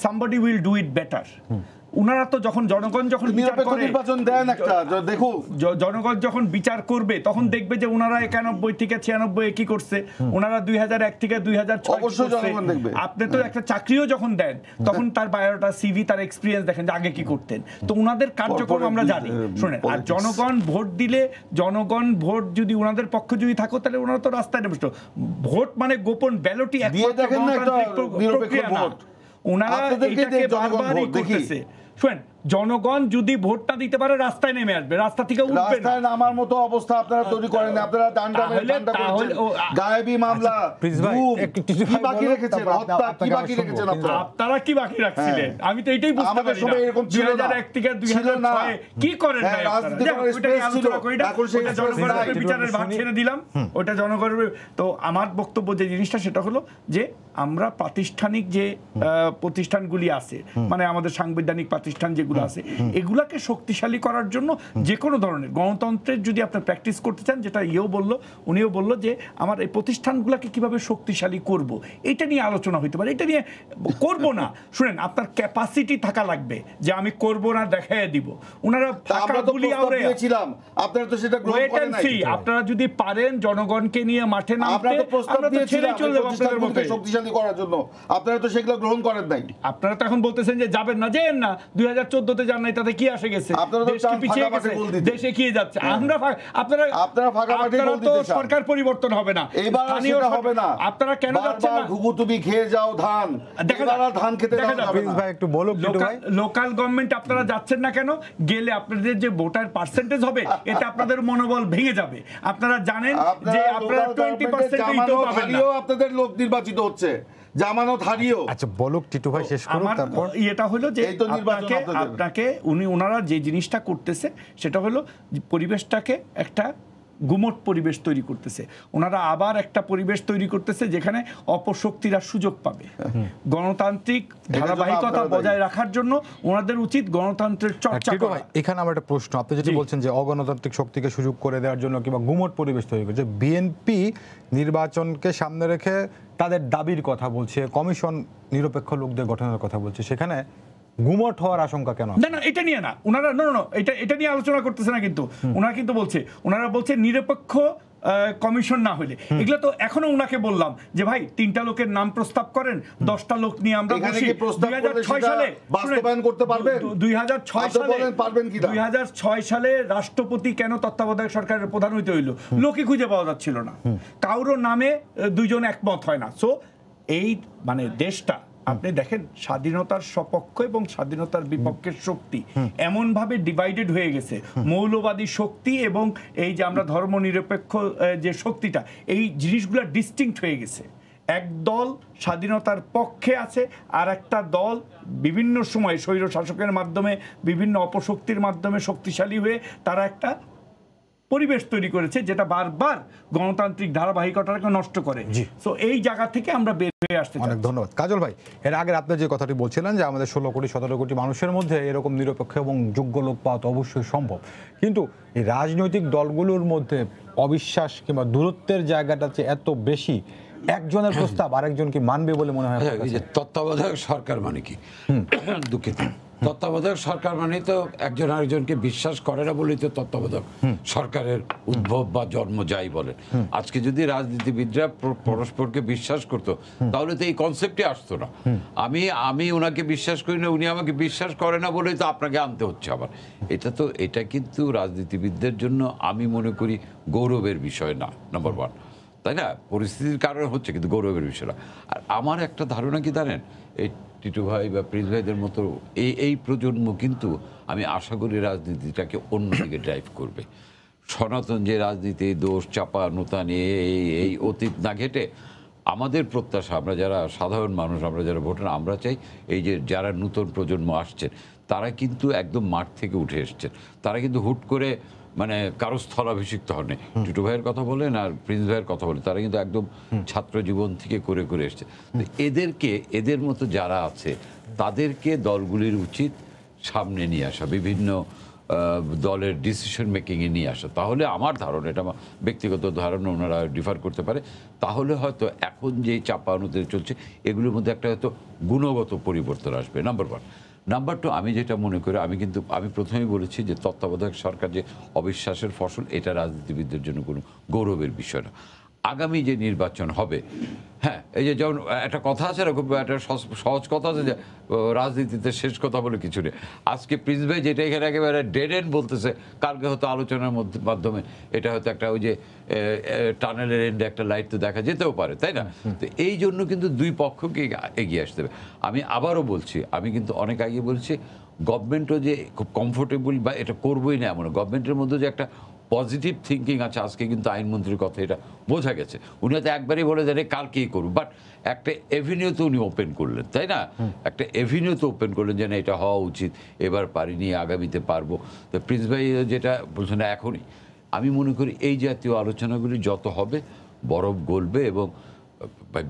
somebody will do it better. উনারা তো যখন জনগণ যখন বিচার করে, নির্বাচন দেন একটা দেখো, জনগণ যখন বিচার করবে তখন দেখবে যে ওনারা 91 থেকে 96 কি করছে, ওনারা 2001 থেকে 2006 অবশ্যই জনগণ দেখবে। আপনি তো একটা চাকরিও যখন দেন তখন তার বায়োডাটা, সিভি, তার এক্সপেরিয়েন্স দেখেন যে আগে কি করতেন। তো ওনাদের কার্যক্রম আমরা জানি। শুনেন, আর জনগণ ভোট দিলে, জনগণ ভোট যদি ওনাদের পক্ষে যদি থাকো তাহলে ওনারা তো রাস্তায় নেমে। ভোট মানে গোপন ব্যালটই একমাত্র প্রক্রিয়া না। ওনারা এটাকে বারবারই করতেছে। শুনেন, জনগণ যদি ভোটটা দিতে পারে রাস্তায় নেমে আসবে, রাস্তা থেকে উঠবে না। রাস্তায় নামার মতো অবস্থা আপনারা তৈরি করেন না। আপনারা গায়েবী মামলা, কি বাকি রেখেছেন? হত্যা কি বাকি রেখেছেন? আপনারা কি বাকি রাখছিলেন? আমি তো এটাই বুঝতে পারি না। 2001 থেকে 2006 কি করেন নাই আপনারা? জনগণের বিচারের ভাগ ছেড়ে দিলাম, ওটা জনগণের। তো আমার বক্তব্য যে জিনিসটা সেটা হলো যে আমরা প্রাতিষ্ঠানিক যে প্রতিষ্ঠানগুলি আছে, মানে আমাদের সাংবিধানিক প্রতিষ্ঠান যেগুলো আছে, এগুলাকে শক্তিশালী করার জন্য যে কোনো ধরনের গণতন্ত্রের যদি আপনি প্র্যাকটিস করতে চান, যেটা উনিও বললো যে আমার এই প্রতিষ্ঠানগুলোকে কিভাবে শক্তিশালী করব, এটা নিয়ে আলোচনা হইতে পারে। এটা নিয়ে করব না। শুনেন, আপনার ক্যাপাসিটি থাকা লাগবে যে আমি করব না, দেখাইয়া দিব। ওনারা আপনারা তো সেটা গ্রহণ করেন নাই। আপনারা যদি পারেন জনগণকে নিয়ে মাঠে নামতে, আমরা তো প্রস্তাব দিয়েছিলাম শক্তিশালী করার জন্য, আপনারা তো সেগুলো গ্রহণ করেন নাই। আপনারা তো এখন বলতেছেন যে যাবেন না, যেন না, 2014-তে যান নাই, তাতে কি আসে গেছে? দেশ কি পিছিয়ে গেছে? দেশে কি যাচ্ছে? আপনারা তো সরকার পরিবর্তন হবে না, স্থানীয় হবে না। আপনারা কেন যাচ্ছেন না? ঘুঘুতুবি খেয়ে যাও ধান, ধান খেতে যাবে না। ভাই একটু বলো, লোকাল গভর্নমেন্ট আপনারা যাচ্ছেন না কেন? গেলে আপনাদের যে ভোটার পার্সেন্টেজ হবে, এটা আপনাদের মনোবল ভেঙে যাবে। আপনারা জানেন যে আপনারা 20% আপনাদের লোক নির্বাচিত হচ্ছে, জামানত হারিয়েও। আচ্ছা বলুক টিটু ভাই, শেষ করুন। তারপর এটা হলো যে আপনাকে ওনারা যে জিনিসটা করতেছে সেটা হলো পরিবেশটাকে একটা গুমট পরিবেশ তৈরি করতেছে। ওনারা আবার একটা পরিবেশ তৈরি করতেছে যেখানে অপশক্তিরা সুযোগ পাবে। গণতান্ত্রিক ধারাবাহিকতা বজায় রাখার জন্য ওনাদের উচিত গণতন্ত্রের চর্চা করা। এখানে আমার একটা প্রশ্ন, আপনি যেটা বলছেন যে অগণতান্ত্রিক শক্তিকে সুযোগ করে দেওয়ার জন্য কিংবা গুমট পরিবেশ তৈরি করছে, বিএনপি নির্বাচনকে সামনে রেখে তাদের দাবির কথা বলছে, কমিশন নিরপেক্ষ লোকদের গঠনের কথা বলছে, সেখানে গুমট হওয়ার আশঙ্কা কেন? না, এটা নিয়ে না, ওনারা এটা নিয়ে আলোচনা করতেছে না। কিন্তু ওনারা কিন্তু ওনারা বলছে নিরপেক্ষ কমিশন না হলে। এগুলো তো এখনো উনাকে বললাম যে ভাই 3টা লোকের নাম প্রস্তাব করেন, 10টা লোক নিয়ে আমরা বসি। 2006 সালে বাস্তবায়ন করতে পারবেন? 2006 সালে রাষ্ট্রপতি কেন তত্ত্বাবধায়ক সরকারের প্রধান হইতে হইল? লোকে খুঁজে পাওয়া যাচ্ছিল না, কারোর নামে দুইজন একমত হয় না। সো এই মানে দেশটা আপনি দেখেন স্বাধীনতার সপক্ষ এবং স্বাধীনতার বিপক্ষের শক্তি এমন ভাবে ডিভাইডেড হয়ে গেছে। মৌলবাদী শক্তি এবং এই যে আমরা ধর্মনিরপেক্ষ যে শক্তিটা, এই জিনিসগুলো ডিস্টিংক্ট হয়ে গেছে। এক দল স্বাধীনতার পক্ষে আছে, আর একটা দল বিভিন্ন সময় স্বৈর শাসকের মাধ্যমে, বিভিন্ন অপশক্তির মাধ্যমে শক্তিশালী হয়ে তারা একটা পরিবেশ তৈরি করেছে যেটা বারবার গণতান্ত্রিক ধারাবাহিকতাকে নষ্ট করে। সো এই জায়গা থেকে আমরা বের হয়ে আসতে চাই। অনেক ধন্যবাদ কাজল ভাই। এর আগে আপনি যে কথাটি বলছিলেন যে আমাদের 16 কোটি 17 কোটি মানুষের মধ্যে এরকম নিরপেক্ষ এবং যোগ্য লোক পাওয়া তো অবশ্যই সম্ভব, কিন্তু এই রাজনৈতিক দলগুলোর মধ্যে অবিশ্বাস কিংবা দূরত্বের জায়গাটা যে এত বেশি, একজনের প্রস্তাব আরেকজনকে মানবে বলে মনে হয়? তত্ত্বাবধায়ক সরকার মানে কি? দুঃখিত, তত্ত্বাবধায়ক সরকার মানে তো একজন আরেকজনকে বিশ্বাস করে না বলেই তো তত্ত্বাবধায়ক সরকারের উদ্ভব বা জন্ম, যাই বলেন। আজকে যদি রাজনীতিবিদরা পরস্পরকে বিশ্বাস করতো তাহলে তো এই কনসেপ্টই আসতো না। আমি ওনাকে বিশ্বাস করি না, উনি আমাকে বিশ্বাস করে না বলেই তো আপনাকে আনতে হচ্ছে আবার। এটা কিন্তু রাজনীতিবিদদের জন্য আমি মনে করি গৌরবের বিষয় না, নাম্বার 1, তাই না? পরিস্থিতির কারণে হচ্ছে, কিন্তু গৌরবের বিষয় না। আর আমার একটা ধারণা কি জানেন, এই টিটু ভাই বা প্রিন্স ভাইদের মতো এই প্রজন্ম কিন্তু আমি আশা করি রাজনীতিটাকে অন্যদিকে ড্রাইভ করবে। সনাতন যে রাজনীতি দোষ চাপা নোতানি এই অতীত না ঘেটে আমাদের প্রত্যাশা, আমরা যারা সাধারণ মানুষ, আমরা যারা ভোটার, আমরা চাই এই যে যারা নূতন প্রজন্ম আসছেন তারা কিন্তু একদম মাঠ থেকে উঠে এসছেন। তারা কিন্তু হুট করে মানে কারো স্থলাভিষিক্ত হননি। টিটু ভাইয়ের কথা বলেন আর প্রিন্স ভাইয়ের কথা বলেন, তারা কিন্তু একদম ছাত্র জীবন থেকে করে করে এসছে। তো এদের মতো যারা আছে তাদেরকে দলগুলির উচিত সামনে নিয়ে আসা, বিভিন্ন দলের ডিসিশন মেকিংয়ে নিয়ে আসা। তাহলে আমার ধারণা, এটা আমার ব্যক্তিগত ধারণা, ওনারা ডিফার করতে পারে, তাহলে হয়তো এখন যে চাপানুতে চলছে এগুলোর মধ্যে একটা হয়তো গুণগত পরিবর্তন আসবে। নাম্বার 1। নাম্বার 2, আমি যেটা মনে করি, আমি প্রথমেই বলেছি যে তত্ত্বাবধায়ক সরকার যে অবিশ্বাসের ফসল, এটা রাজনীতিবিদদের জন্য কোনো গৌরবের বিষয় না। আগামী যে নির্বাচন হবে, হ্যাঁ, এই যে যেমন একটা কথা আছে না, খুব একটা সহজ কথা আছে যে রাজনীতিতে শেষ কথা বলে কিছু নেই। আজকে প্রিন্স ভাই যেটা এখানে একেবারে ডেড এন্ড বলতেছে, কালকে হয়তো আলোচনার মাধ্যমে এটা হয়তো একটা ওই যে টানেলের এন্ডে একটা লাইট তো দেখা যেতেও পারে, তাই না? তো এই জন্য কিন্তু দুই পক্ষকে এগিয়ে আসতে হবে। আমি আবারও বলছি, আমি কিন্তু অনেক আগে বলছি, গভর্নমেন্টও যে খুব কমফোর্টেবল বা এটা করবোই না এমন, গভর্নমেন্টের মধ্যে যে একটা পজিটিভ থিঙ্কিং আছে। আজকে কিন্তু আইনমন্ত্রীর কথা এটা বোঝা গেছে, উনি হয়তো একবারই বলে দেন কালকেই করুন, বাট একটা এভিনিউ তো উনি ওপেন করলেন, তাই না? একটা এভিনিউ তো ওপেন করলেন যে না, এটা হওয়া উচিত, এবার পারিনি, আগামীতে পারবো। তো প্রিন্স ভাই যেটা বলছেন না এখনই, আমি মনে করি এই জাতীয় আলোচনাগুলি যত হবে বরফ গলবে। এবং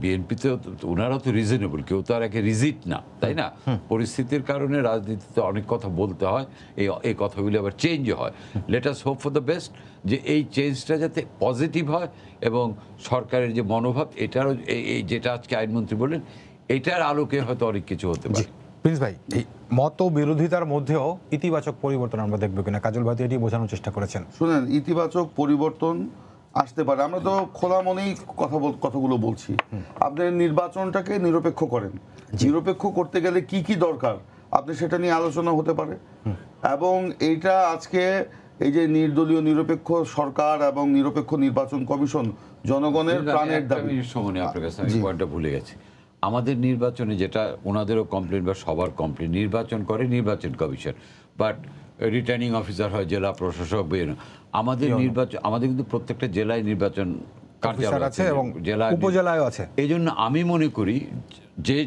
বিএনপিতেও ওনারা তো রিজনেবল, কেউ তো আর একে রিজিট না, তাই না? পরিস্থিতির কারণে রাজনীতিতে অনেক কথা বলতে হয়, এই কথাগুলি আবার চেঞ্জ হয়। Let us hope for the best, যে এই চেঞ্জটা যাতে পজিটিভ হয় এবং সরকারের যে মনোভাব, এটারও এই যেটা আজকে আইনমন্ত্রী বললেন, এটার আলোকে হয়তো অনেক কিছু হতে পারে। প্রিন্স ভাই, এই মত বিরোধিতার মধ্যেও ইতিবাচক পরিবর্তন আমরা দেখবো কিনা, কাজল ভাই এটি বোঝানোর চেষ্টা করেছেন। শুনেন, ইতিবাচক পরিবর্তন আসতে পারে, আমরা তো খোলা মনেই কথাগুলো বলছি। আপনি নির্বাচনটাকে নিরপেক্ষ করেন, নিরপেক্ষ করতে গেলে কি কি দরকার আপনি সেটা নিয়ে আলোচনা হতে পারে। এবং এইটা আজকে এই যে নির্দলীয় নিরপেক্ষ সরকার এবং নিরপেক্ষ নির্বাচন কমিশন জনগণের প্রাণের দাবি। আপনার কাছে আমি পয়েন্টটা ভুলে গেছি। আমাদের নির্বাচনে যেটা ওনাদেরও কমপ্লেন বা সবার কমপ্লেন, নির্বাচন করে নির্বাচন কমিশন, বাট রিটার্নিং অফিসার হয় জেলা প্রশাসক। আমাদের নির্বাচন, আমাদের কিন্তু প্রত্যেকটা জেলায় নির্বাচন কার্যালয় আছে এবং উপজেলায় আছে। এই জন্য আমি মনে করি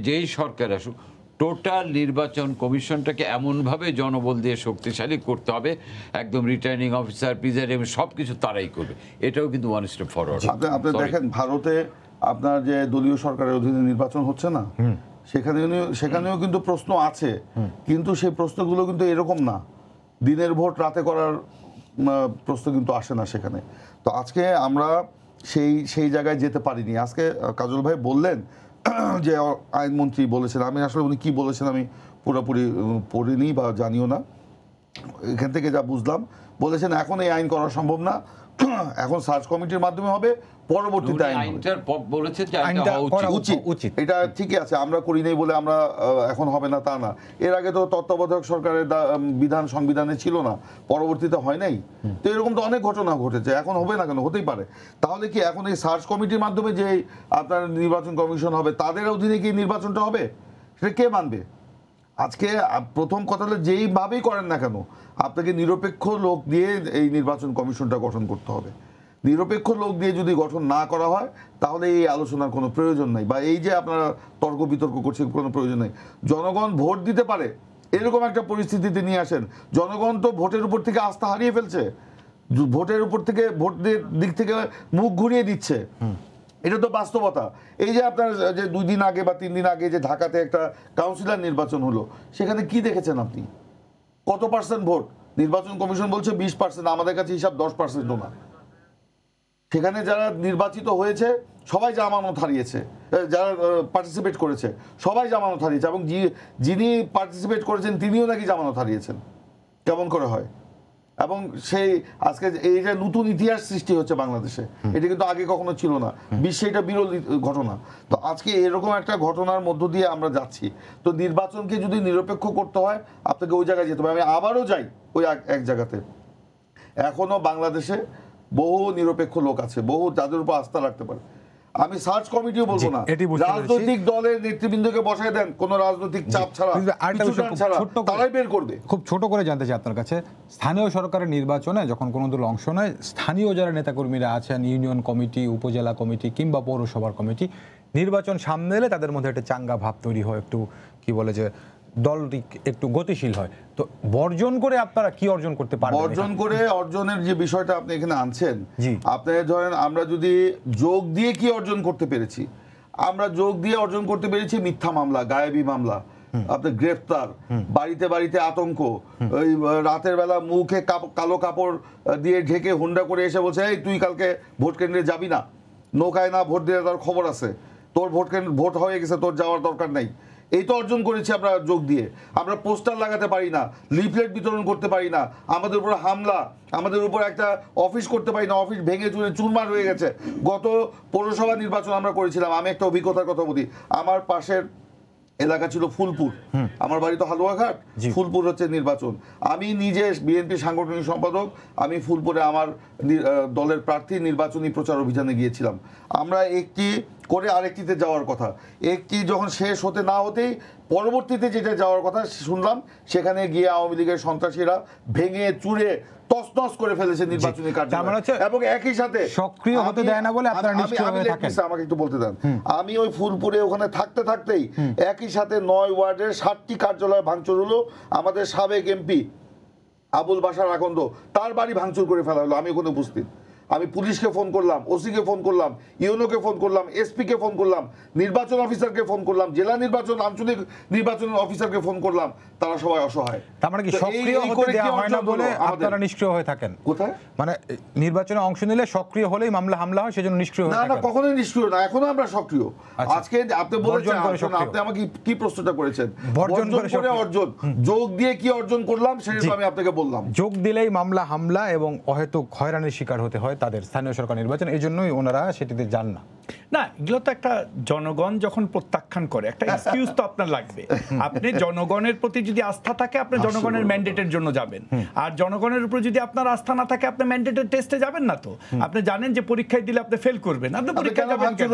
যেই সরকার আসুক, টোটাল নির্বাচন কমিশনটাকে এমনভাবে জনবল দিয়ে শক্তিশালী করতে হবে, একদম রিটার্নিং অফিসার, প্রিজাইডিং, সব কিছু তারাই করবে। এটাও কিন্তু ওয়ান স্টেপ ফরওয়ার্ড। আপনি দেখেন, ভারতে আপনার যে দলীয় সরকারের অধীনে নির্বাচন হচ্ছে না, সেখানেও কিন্তু প্রশ্ন আছে, কিন্তু সেই প্রশ্নগুলো কিন্তু এরকম না। দিনের ভোট রাতে করার প্রশ্ন কিন্তু আসে না সেখানে। তো আজকে আমরা সেই জায়গায় যেতে পারিনি। আজকে কাজল ভাই বললেন যে আইনমন্ত্রী বলেছেন, আমি আসলে উনি কি বলেছেন আমি পুরোপুরি পড়িনি বা জানিও না। এখান থেকে যা বুঝলাম, বলেছেন এখন এই আইন করা সম্ভব না, এখন সার্চ কমিটির মাধ্যমে হবে, পরবর্তীতে উচিত। এটা ঠিকই আছে, আমরা করি নাই বলে আমরা এখন হবে না তা না। এর আগে তো তত্ত্বাবধায়ক সরকারের বিধান সংবিধানে ছিল না, পরবর্তীতে হয় নাই। তো এরকম তো অনেক ঘটনা ঘটেছে, এখন হবে না কেন? হতেই পারে। তাহলে কি এখন এই সার্চ কমিটির মাধ্যমে যে আপনার নির্বাচন কমিশন হবে, তাদের অধীনে কি নির্বাচনটা হবে? সেটা কে মানবে? আজকে প্রথম কথা হলো, যেইভাবেই করেন না কেন, আপনাকে নিরপেক্ষ লোক দিয়ে এই নির্বাচন কমিশনটা গঠন করতে হবে। নিরপেক্ষ লোক দিয়ে যদি গঠন না করা হয়, তাহলে এই আলোচনার কোনো প্রয়োজন নাই, বা এই যে আপনারা তর্ক বিতর্ক করছেন কোনো প্রয়োজন নেই। জনগণ ভোট দিতে পারে এরকম একটা পরিস্থিতিতে নিয়ে আসেন। জনগণ তো ভোটের উপর থেকে আস্থা হারিয়ে ফেলছে, ভোটের উপর থেকে, ভোটের দিক থেকে মুখ ঘুরিয়ে দিচ্ছে। এটা তো বাস্তবতা। এই যে আপনার যে 2 দিন আগে বা 3 দিন আগে যে ঢাকাতে একটা কাউন্সিলর নির্বাচন হলো, সেখানে কি দেখেছেন আপনি? কত পার্সেন্ট ভোট? নির্বাচন কমিশন বলছে 20%, আমাদের কাছে হিসাব 10%ও না। সেখানে যারা নির্বাচিত হয়েছে সবাই জামানত হারিয়েছে, যারা পার্টিসিপেট করেছে সবাই জামানত হারিয়েছে, এবং যিনি পার্টিসিপেট করেছেন তিনিও নাকি জামানত হারিয়েছেন। কেমন করে হয়? এবং সেই আজকে এই যে নতুন ইতিহাস সৃষ্টি হচ্ছে বাংলাদেশে, এটা কিন্তু আগে কখনো ছিল না, বিশ্বে এটা বিরল ঘটনা। তো আজকে এরকম একটা ঘটনার মধ্য দিয়ে আমরা যাচ্ছি। তো নির্বাচনকে যদি নিরপেক্ষ করতে হয়, আপনাকে ওই জায়গায় যেতে হবে। আমি আবারও যাই ওই এক জায়গাতে, এখনো বাংলাদেশে বহু নিরপেক্ষ লোক আছে, বহু যাদের উপর আস্থা রাখতে পারে। আমি সার্চ কমিটিও বলবো না, এটি বুঝতে পেরেছি। রাজনৈতিক দলের নেতৃবৃন্দকে বসায় দেন, কোন রাজনৈতিক চাপ ছাড়া, আরেকটা বিষয় পিছুটান ছাড়া, ছোট্ট করে- তারাই বের করবে। খুব ছোট করে জানতে চাই আপনার কাছে, স্থানীয় সরকারের নির্বাচনে যখন কোনো দল অংশ নেয়, স্থানীয় যারা নেতাকর্মীরা আছেন, ইউনিয়ন কমিটি, উপজেলা কমিটি কিংবা পৌরসভার কমিটি, নির্বাচন সামনে এলে তাদের মধ্যে একটা চাঙ্গা ভাব তৈরি হয়, একটু কি বলে যে দলটি একটু গতিশীল হয়। তো বর্জন করে আপনারা কি অর্জন করতে পারবেন? বর্জন করে অর্জনের যে বিষয়টা আপনি এখানে আনছেন, জি। আপনি ধরেন আমরা যদি যোগ দিয়ে কি অর্জন করতে পেরেছি, আমরা যোগ দিয়ে অর্জন করতে পেরেছি মিথ্যা মামলা, গায়েবী মামলা, আপনার গ্রেফতার, বাড়িতে বাড়িতে আতঙ্ক, ওই রাতের বেলা মুখে কালো কাপড় দিয়ে ঢেকে হুন্ডা করে এসে বলছে এই তুই কালকে ভোট কেন্দ্রে যাবি না, নৌকায় না ভোট দিয়ে তার খবর আছে, তোর ভোট হয়ে গেছে, তোর যাওয়ার দরকার নাই। এই তো অর্জন করেছি আমরা যোগ দিয়ে। আমরা পোস্টার লাগাতে পারি না, লিফলেট বিতরণ করতে পারি না, আমাদের উপর হামলা, আমাদের উপর একটা অফিস করতে পারি না, অফিস ভেঙে চুরে চুরমার হয়ে গেছে। গত পৌরসভা নির্বাচন আমরা করেছিলাম, আমি একটা অভিজ্ঞতার কথা বলি। আমার পাশের এলাকা ছিল ফুলপুর, আমার বাড়ি তো হালুয়াঘাট, ফুলপুর হচ্ছে নির্বাচন। আমি নিজে বিএনপি সাংগঠনিক সম্পাদক, আমি ফুলপুরে আমার দলের প্রার্থী নির্বাচনী প্রচার অভিযানে গিয়েছিলাম। আমরা একটি করে আরেকটিতে যাওয়ার কথা, একটি যখন শেষ হতে না হতেই পরবর্তীতে যেটা যাওয়ার কথা শুনলাম, সেখানে গিয়ে আওয়ামী লীগের সন্ত্রাসীরা ভেঙে চুরে তছনছ করে ফেলেছে নির্বাচনী কার্যক্রম, এবং একই সাথে সক্রিয় হতে দেয় না বলে আপনারা নিশ্চয় হয়ে থাকেন। আমাকে একটু বলতে দেন। আমি ওই ফুলপুরে ওখানে থাকতেই একই সাথে 9 ওয়ার্ডের 7টি কার্যালয় ভাঙচুর হলো। আমাদের সাবেক এমপি আবুল বাশার আকন্দ, তার বাড়ি ভাঙচুর করে ফেলা হলো, আমি ওখানে উপস্থিত। আমি পুলিশকে ফোন করলাম, ওসিকে ফোন করলাম, ইউনোকে ফোন করলাম, এসপিকে ফোন করলাম, নির্বাচন অফিসারকে ফোন করলাম, জেলা নির্বাচন আঞ্চলিক নির্বাচন অফিসারকে ফোন করলাম, তারা সবাই অসহায়। তার মানে কি সক্রিয় হতে দেওয়া হয় না বলে আপনারা নিষ্ক্রিয় হয়ে থাকেন? কোথায়? মানে নির্বাচনে অংশ নিলে সক্রিয় হলেই মামলা হামলা হয়, সেজন্য নিষ্ক্রিয় হয়ে না, থাকেন? কখনোই নিষ্ক্রিয় না, এখনো আমরা সক্রিয়। আচ্ছা। আজকে আপনি বলেছেন, আপনি আমাকে কি প্রশ্নটা করেছেন, বর্জন করে অর্জন, যোগ দিয়ে কি অর্জন করলাম সেটা তো আমি আপনাকে বললাম। যোগ দিলেই মামলা হামলা এবং অহেতুক হয়রানির শিকার হতে হয় তাদের স্থানীয় সরকার নির্বাচন, এই জন্যই ওনারা সেটিতে যান না। না, এগুলো তো একটা জনগণ যখন প্রত্যাখ্যান করে একটা এক্সকিউজ তো আপনার লাগবে। আপনি জনগণের প্রতি যদি আস্থা থাকে, আপনি জনগণের ম্যান্ডেটের জন্য যাবেন। আর জনগণের উপর যদি আপনার আস্থা না থাকে, আপনি ম্যান্ডেটের টেস্টে যাবেন না। তো আপনি জানেন যে পরীক্ষায় দিলে আপনি ফেল করবেন, আপনি পরীক্ষায় যাবেন কেন?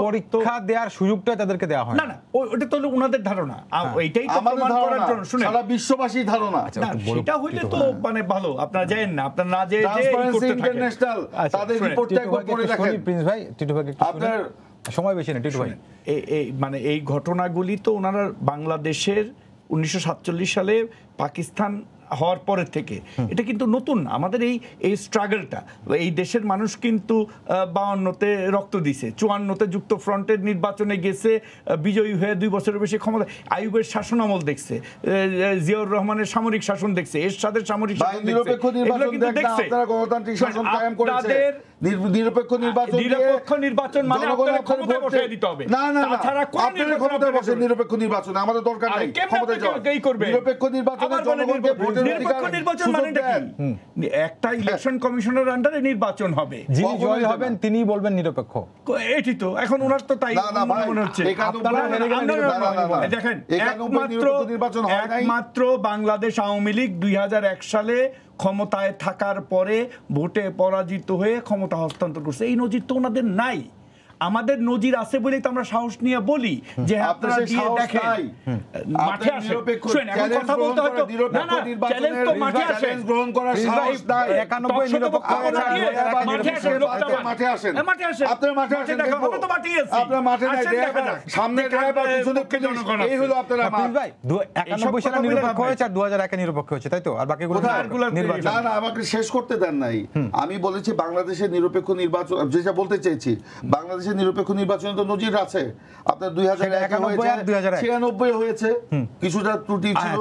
পরীক্ষা দেওয়ার সুযোগটা তাদেরকে দেওয়া হয় না, ওটা তো ওনাদের ধারণা, এইটাই তো প্রমাণ করার জন্য। শুনে সারা বিশ্ববাসীর ধারণা, সেটা হইলে তো মানে ভালো, আপনারা যাবেন না, আপনারা না যে ইন্টারন্যাশনাল তাদের রিপোর্টটা একবার পড়ে দেখেন। প্রিন্স ভাই, টিটু ভাই আপনার সময় বেশি না, টিটু ভাই। মানে এই ঘটনাগুলি তো ওনারা বাংলাদেশের 1947 সালে পাকিস্তান হওয়ার পরের থেকে, এটা কিন্তু নতুন না। আমাদের এই স্ট্রাগলটা, এই দেশের মানুষ কিন্তু 52-তে রক্ত দিছে, 54-তে যুক্ত ফ্রন্টের নির্বাচনে গেছে, বিজয়ী হয়ে 2 বছরের বেশি ক্ষমতা, আইয়ুবের শাসনামল দেখছে, জিয়াউর রহমানের সামরিক শাসন দেখছে, এরশাদের সামরিক শাসন দেখছে, নিরপেক্ষ নির্বাচন দেখছে, আপনারা গণতান্ত্রিক শাসন কায়েম করেছেন। নিরপেক্ষ নির্বাচন মানে আপনাদের ক্ষমতায় বসিয়ে দিতে হবে। না, তাছাড়া আপনাদের ক্ষমতায় বসে নিরপেক্ষ নির্বাচন আমাদের দরকার নাই। ক্ষমতায় যাওয়া নিরপেক্ষ নির্বাচনে জনগণকে ভোটের অধিকার নির্বাচন মানে কি? একটা ইলেকশন কমিশনের আন্ডারে নির্বাচন হবে, যিনি জয় হবেন তিনি বলবেন নিরপেক্ষ। এটি তো এখন ওনার তো তাই মনে হচ্ছে। দেখেন, একমাত্র বাংলাদেশ আওয়ামী লীগ 2001 সালে ক্ষমতায় থাকার পরে ভোটে পরাজিত হয়ে ক্ষমতা হস্তান্তর করছে। এই নজির তো ওনাদের নাই। আমাদের নজির আছে বলেই তো আমরা সাহস নিয়ে বলি যে আপনারা দিয়ে দেখেন, মাঠে আসেন। শুনেন, এখন কথা বলতে হয়তো না, চ্যালেঞ্জ তো মাঠে আসেন, গ্রহণ করার সাহস নাই। 91 নিরপেক্ষ মাঠে আসেন, মাঠে আসেন, আপনারা মাঠে আসেন, দেখো আমরা তো মাঠে আছি, আপনারা মাঠে নাই, সামনে ড্রাইভার পিছনে জনগণ, এই হলো আপনারা প্রিন্স ভাই 91 সালে নিরপেক্ষ হয়েছে আর 2001 নিরপেক্ষ হয়েছে, তাই তো? আর বাকিগুলো নির্বাচন। না, আমাকে শেষ করতে দেন নাই। আমি বলেছি বাংলাদেশের নিরপেক্ষ নির্বাচন, যেটা বলতে চেয়েছি, বাংলাদেশের নিরপেক্ষ নির্বাচনে তো নজির আছে। আপনার 2001 হয়েছে, 96 হয়েছে, কিছুটা ত্রুটি ছিল।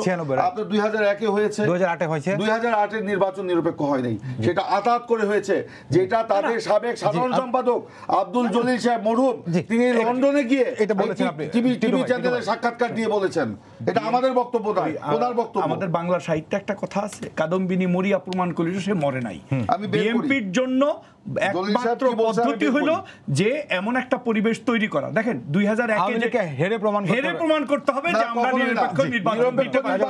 আপনার 2001 হয়েছে, 2008 হয়েছে, 2008 এর নির্বাচন নিরপেক্ষ হয় নাই, সেটা আতাত করে হয়েছে, যেটা তাদের সাবেক সাধারণ সম্পাদক আব্দুল জলিল সাহেব মরহুম, তিনি লন্ডনে গিয়ে এটা বলেছেন, আপনি টিভি চ্যানেলে সাক্ষাৎকার দিয়ে বলেছেন। এটা আমাদের বক্তব্য নয়, ওনার বক্তব্য। আমাদের বাংলা সাহিত্যে একটা কথা আছে, কাদম্বিনী মরিয়া প্রমাণ করিল সে মরে নাই। আমি বিএনপির জন্য একমাত্র পদ্ধতি হলো যে এমন একটা পরিবেশ তৈরি করা। দেখেন 2001 এ হেরে প্রমাণ করতে হবে যে আমরা নিরপেক্ষ নির্বাচন দিতে পারি।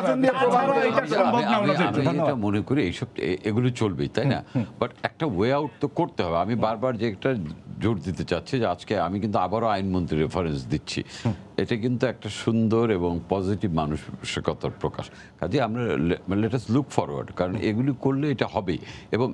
এটা সম্ভব না আমাদের জন্য। আমি এটা মনে করি এইসব এগুলো চলবেই, তাই না? বাট একটা ওয়ে আউট তো করতে হবে। আমি বারবার যে একটা জোর দিতে চাচ্ছি যে আজকে আমি কিন্তু আবারও আইনমন্ত্রী রেফারেন্স দিচ্ছি, এটা কিন্তু একটা সুন্দর এবং পজিটিভ মানসিকতার প্রকাশ। কাজে আমরা লেট আস লুক ফরওয়ার্ড, কারণ এগুলি করলে এটা হবেই। এবং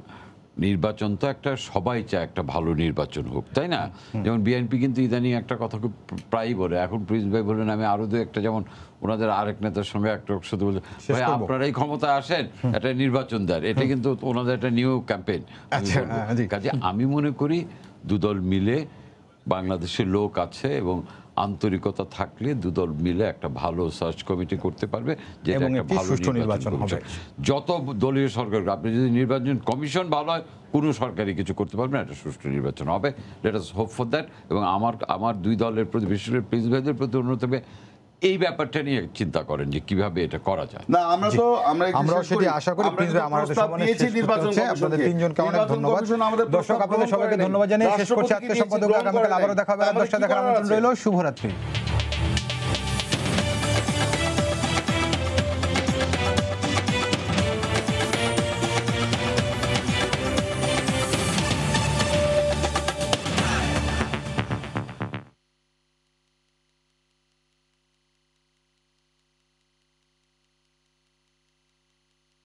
নির্বাচন তো একটা, সবাই চায় একটা ভালো নির্বাচন হোক, তাই না? যেমন বিএনপি কিন্তু ইদানিং একটা কথা খুব প্রায়ই বলে, এখন প্রিন্স ভাই বললেন, আমি আরো দু একটা, যেমন ওনাদের আরেক নেতার সঙ্গে একটা সাথে বলছে, ভাই আপনারাই ক্ষমতায় আসেন, একটা নির্বাচন দেন, এটা কিন্তু ওনাদের একটা নিউ ক্যাম্পেইন। কাজে আমি মনে করি দুদল মিলে, বাংলাদেশের লোক আছে এবং আন্তরিকতা থাকলে দুদল মিলে একটা ভালো সার্চ কমিটি করতে পারবে, যেটা একটা ভালো নির্বাচন হবে। যত দলীয় সরকার, আপনি যদি নির্বাচন কমিশন ভালো হয়, কোনো সরকারি কিছু করতে পারবে না, একটা সুষ্ঠু নির্বাচন হবে। Let us hope for that. এবং আমার দুই দলের প্রতি, বিশেষ করে প্রিন্স ভাইদের প্রতি অনুরোধ হবে, এই ব্যাপারটা নিয়ে চিন্তা করেন যে কিভাবে এটা করা যায়। না, আমরা সেটি আশা করি। প্রিন্স ভাই, আমাদের সময় শেষ হচ্ছে। আপনাদের তিনজনকে অনেক ধন্যবাদ। দর্শক, আপনাদের সবাইকে ধন্যবাদ জানিয়ে শেষ করছি আজকের সম্পাদক। আগামীকাল আবারও দেখা হবে রাত 10টায়। দেখার আমন্ত্রণ রইল। শুভরাত্রি।